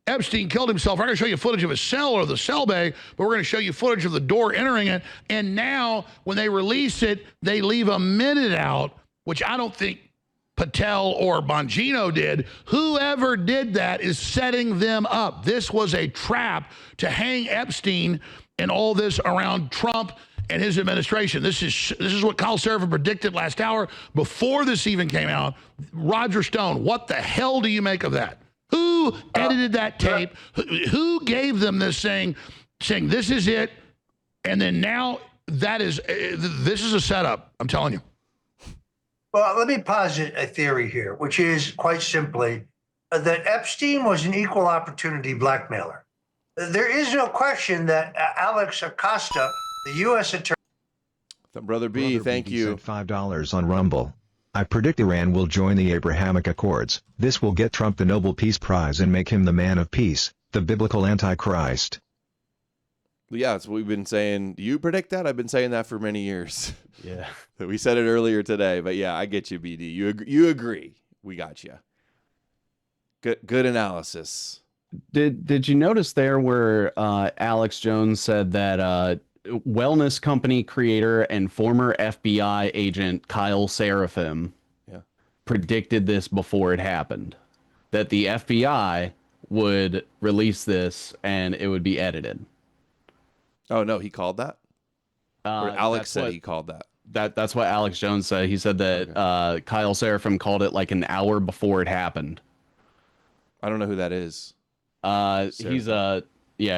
Epstein killed himself. We're going to show you footage of his cell or the cell bay, but we're going to show you footage of the door entering it. And now when they release it, they leave a minute out, which I don't think Patel or Bongino did. Whoever did that is setting them up. This was a trap to hang Epstein and all this around Trump and his administration. This is what Kyle Seraphin predicted last hour before this even came out. Roger Stone, what the hell do you make of that? Who edited that tape? Who gave them this saying this is it? And then now this is a setup. I'm telling you. Well, let me posit a theory here, which is quite simply that Epstein was an equal opportunity blackmailer. There is no question that Alex Acosta, the U.S. attorney. Brother B, thank you. Sent $5 on Rumble. I predict Iran will join the Abrahamic Accords. This will get Trump the Nobel Peace Prize and make him the man of peace, the biblical Antichrist. Yeah, that's what we've been saying. Do you predict that? I've been saying that for many years. Yeah. We said it earlier today, but yeah, I get you, BD. You agree. We got you. Good analysis. Did you notice there where Alex Jones said that wellness company creator and former FBI agent Kyle Seraphim predicted this before it happened, that the FBI would release this and it would be edited. Oh no, he called that? Or Alex said he called that. That's what Alex Jones said. He said that Kyle Seraphim called it like an hour before it happened. I don't know who that is. He's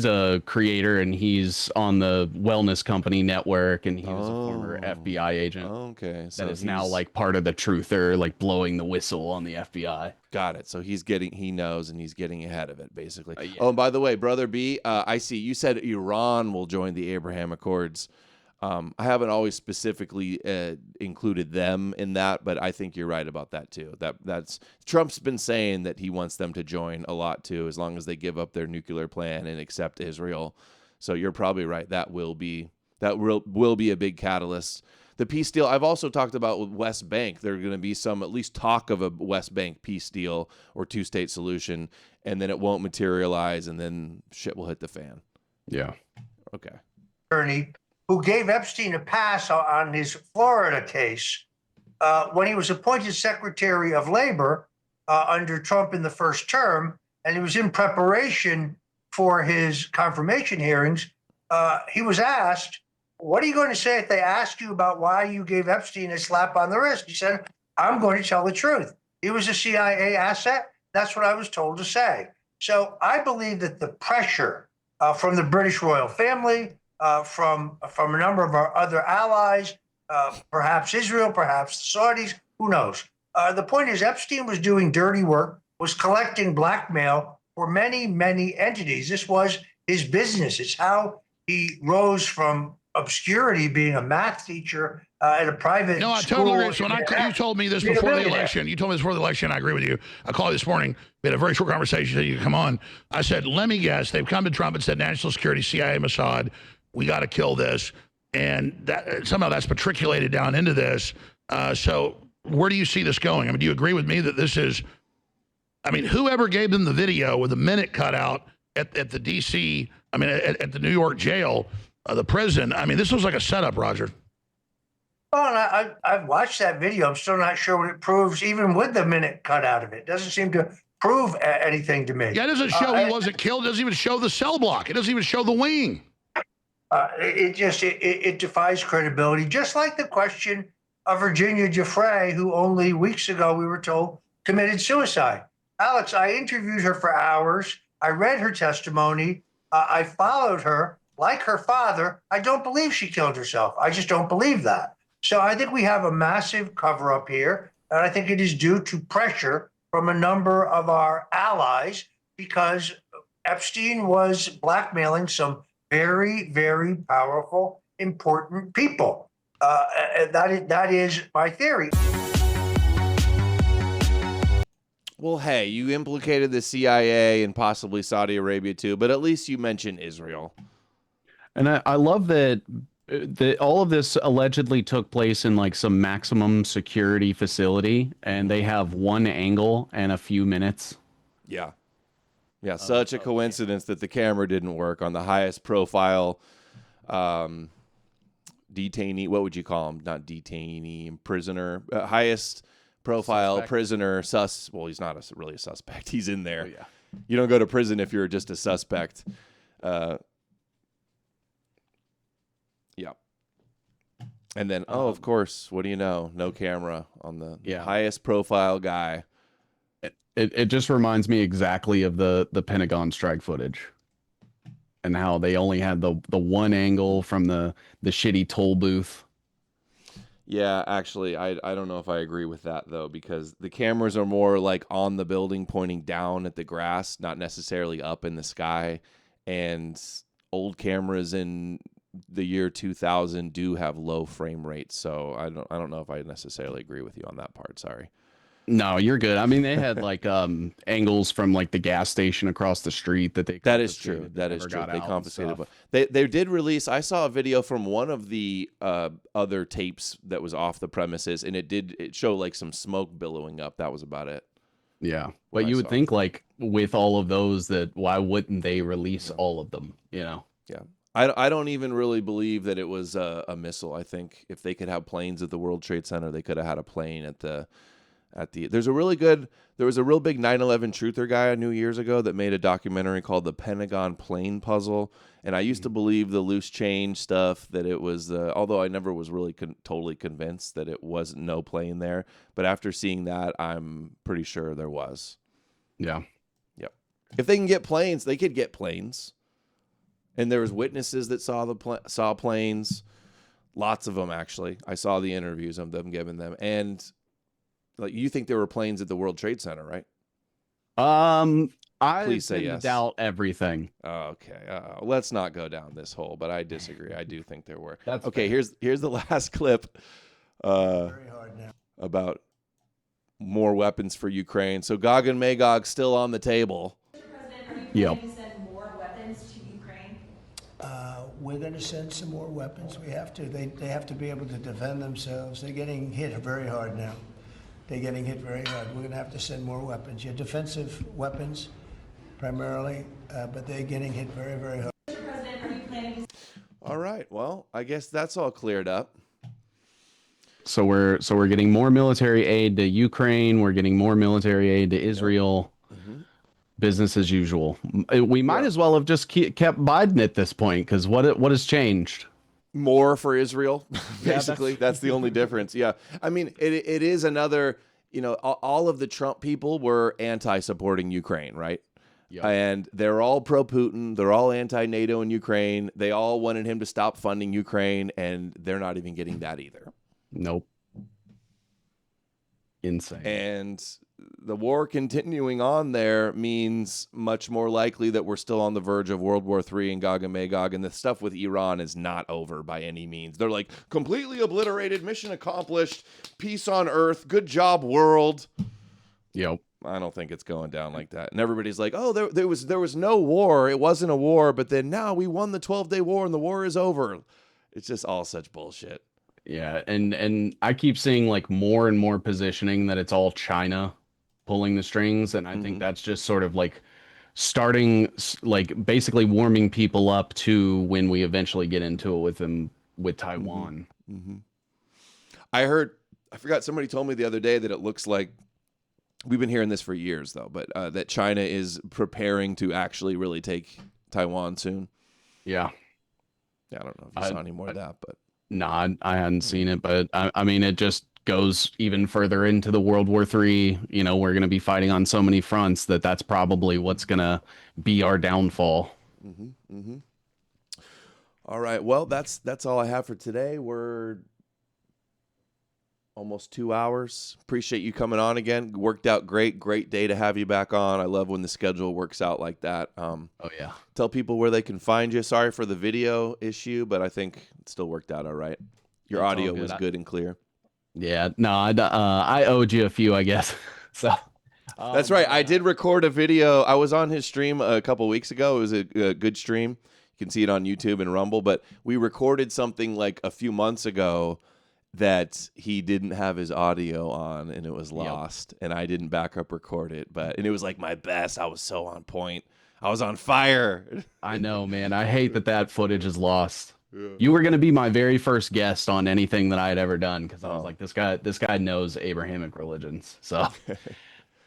a creator, and he's on the Wellness Company network, and he was a former FBI agent. Okay, so that is now like part of the truther, like blowing the whistle on the FBI. Got it. So he knows, and he's getting ahead of it, basically. Oh, and by the way, Brother B, I see you said Iran will join the Abraham Accords. I haven't always specifically included them in that, but I think you're right about that too. That's Trump's been saying that he wants them to join a lot too, as long as they give up their nuclear plan and accept Israel. So you're probably right. That will be a big catalyst. The peace deal. I've also talked about with West Bank. There's going to be some at least talk of a West Bank peace deal or two-state solution, and then it won't materialize, and then shit will hit the fan. Yeah. Okay. Attorney who gave Epstein a pass on his Florida case when he was appointed Secretary of Labor under Trump in the first term, and he was in preparation for his confirmation hearings. He was asked, what are you going to say if they ask you about why you gave Epstein a slap on the wrist? He said, I'm going to tell the truth. He was a CIA asset. That's what I was told to say. So I believe that the pressure from the British royal family, from a number of our other allies, perhaps Israel, perhaps the Saudis, who knows? The point is Epstein was doing dirty work, was collecting blackmail for many, many entities. This was his business. It's how he rose from obscurity, being a math teacher at a private No, I school. totally agree. So you told me this before the election. You told me this before the election. I agree with you. I called you this morning. We had a very short conversation. You come on. I said, let me guess. They've come to Trump and said, national security, CIA, Mossad, we got to kill this. And that somehow that's matriculated down into this. So where do you see this going? I mean, do you agree with me that this is, I mean, whoever gave them the video with the minute cut out at the D.C., I mean, at the New York jail, the prison, I mean, this was like a setup, Roger. Well, I've watched that video. I'm still not sure what it proves, even with the minute cut out of it. It doesn't seem to prove anything to me. Yeah, it doesn't show he wasn't killed. It doesn't even show the cell block. It doesn't even show the wing. It defies credibility, just like the question of Virginia Giuffre, who only weeks ago we were told committed suicide. Alex, I interviewed her for hours. I read her testimony. I followed her. Like her father, I don't believe she killed herself. I just don't believe that. So I think we have a massive cover-up here, and I think it is due to pressure from a number of our allies because Epstein was blackmailing some very, very powerful, important people. That is my theory. Well, hey, you implicated the CIA and possibly Saudi Arabia too, but at least you mentioned Israel. And I love that all of this allegedly took place in like some maximum security facility, and they have one angle and a few minutes. Yeah. Yeah, such a coincidence that the camera didn't work on the highest profile detainee. What would you call him? Not detainee, prisoner. Highest profile suspect. Prisoner. Well, he's not really a suspect. He's in there. Oh, yeah. You don't go to prison if you're just a suspect. Yeah. And then, of course, what do you know? No camera on the highest profile guy. It just reminds me exactly of the Pentagon strike footage and how they only had the one angle from the shitty toll booth. Yeah, actually, I don't know if I agree with that, though, because the cameras are more like on the building pointing down at the grass, not necessarily up in the sky. And old cameras in the year 2000 do have low frame rates. So I don't know if I necessarily agree with you on that part. Sorry. No, you're good. I mean, they had like angles from like the gas station across the street that they. That is true. That is true. They confiscated, but they did release. I saw a video from one of the other tapes that was off the premises, and it showed like some smoke billowing up. That was about it. Yeah. what But I you would saw. think, like, with all of those, that why wouldn't they release all of them, you know? Yeah. I don't even really believe that it was a missile. I think if they could have planes at the World Trade Center, they could have had a plane at the there was a real big 9/11 truther guy I knew years ago that made a documentary called The Pentagon Plane Puzzle. And I used to believe the loose change stuff, that it was, although I never was really totally convinced that it wasn't no plane there. But after seeing that, I'm pretty sure there was. Yeah. Yep. If they can get planes, they could get planes. And there was witnesses that saw planes, lots of them actually. I saw the interviews of them giving them, and like, you think there were planes at the World Trade Center, right? I Please say tend to yes. doubt everything. Okay, let's not go down this hole, but I disagree. I do think there were. That's okay. fair. Here's the last clip about more weapons for Ukraine. So Gog and Magog still on the table. Yep. We're going to send some more weapons. We have to. They have to be able to defend themselves. They're getting hit very hard now. They're getting hit very hard. We're going to have to send more weapons. Your defensive weapons, primarily, but they're getting hit very, very hard. All right. Well, I guess that's all cleared up. So we're getting more military aid to Ukraine. We're getting more military aid to Israel. Business as usual. We might as well have just kept Biden at this point, because what has changed? More for Israel, Yeah, basically. That's the only difference. Yeah. I mean, it is another, all of the Trump people were anti-supporting Ukraine, right? Yep. And they're all pro-Putin. They're all anti-NATO in Ukraine. They all wanted him to stop funding Ukraine, and they're not even getting that either. Nope. Insane. And the war continuing on there means much more likely that we're still on the verge of World War III and Gog and Magog, and the stuff with Iran is not over by any means. They're like, completely obliterated, mission accomplished, peace on earth, good job, world. Yep. I don't think it's going down like that. And everybody's like, oh, there was no war. It wasn't a war, but then now we won the 12-day war and the war is over. It's just all such bullshit. Yeah, and I keep seeing like more and more positioning that it's all China pulling the strings, and I think that's just sort of like starting, like, basically warming people up to when we eventually get into it with them with Taiwan. I forgot, somebody told me the other day that it looks like, we've been hearing this for years though, but that China is preparing to actually really take Taiwan soon. Yeah. I don't know if you saw any more of that, but. No, I hadn't seen it, but I mean, it just goes even further into the World War III. We're going to be fighting on so many fronts that's probably what's going to be our downfall. All right. Well, that's all I have for today. We're almost 2 hours. Appreciate you coming on again. Worked out great. Great day to have you back on. I love when the schedule works out like that. Oh yeah. Tell people where they can find you. Sorry for the video issue, but I think it still worked out all right. Your It's all audio good. was good and clear. Yeah. No, I owed you a few, I guess. So. That's right. I did record a video. I was on his stream a couple weeks ago. It was a good stream. You can see it on YouTube and Rumble, but we recorded something like a few months ago that he didn't have his audio on, and it was lost, and I didn't back up record it, and it was like my best. I was so on point. I was on fire. I know, man. I hate that footage is lost. Yeah. You were going to be my very first guest on anything that I had ever done, because I was like, this guy knows Abrahamic religions. So,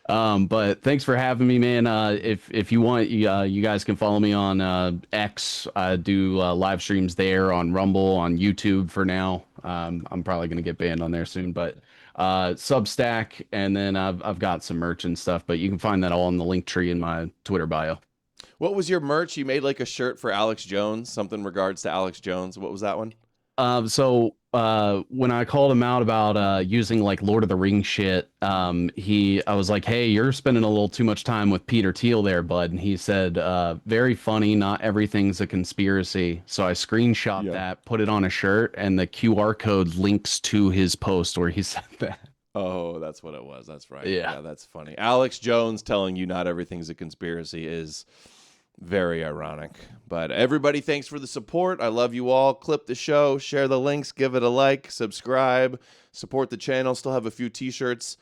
but thanks for having me, man. If you want, you guys can follow me on X. I do live streams there, on Rumble, on YouTube for now. I'm probably going to get banned on there soon, but Substack, and then I've got some merch and stuff, but you can find that all in the link tree in my Twitter bio. What was your merch? You made like a shirt for Alex Jones, something in regards to Alex Jones. What was that one? So when I called him out about using like Lord of the Rings shit, I was like, hey, you're spending a little too much time with Peter Thiel there, bud. And he said, very funny, not everything's a conspiracy. So I screenshot that, put it on a shirt, and the QR code links to his post where he said that. Oh, that's what it was. That's right. Yeah, that's funny. Alex Jones telling you not everything's a conspiracy is very ironic. But everybody, thanks for the support. I love you all. Clip the show, share the links, give it a like, subscribe, support the channel. Still have a few t-shirts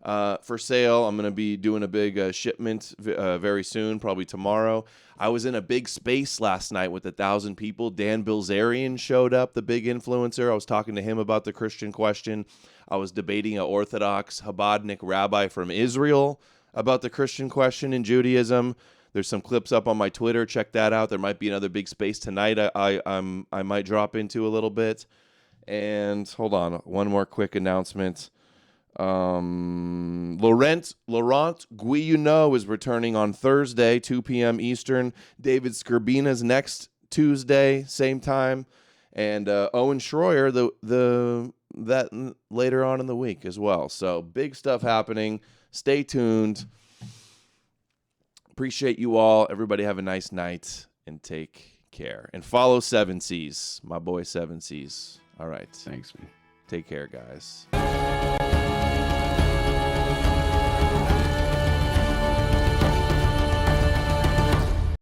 for sale. I'm going to be doing a big shipment very soon, probably tomorrow. I was in a big space last night with 1,000 people. Dan Bilzerian showed up, the big influencer. I was talking to him about the Christian question. I was debating an Orthodox Chabadnik rabbi from Israel about the Christian question in Judaism. There's some clips up on my Twitter. Check that out. There might be another big space tonight I might drop into a little bit. And hold on, one more quick announcement. Laurent Guillaume is returning on Thursday, 2 p.m. Eastern. David Skirbina's next Tuesday, same time. And Owen Schroyer that later on in the week as well. So big stuff happening. Stay tuned. Appreciate you all. Everybody have a nice night and take care. And follow 7Cs, my boy 7Cs. All right. Thanks, man. Take care, guys.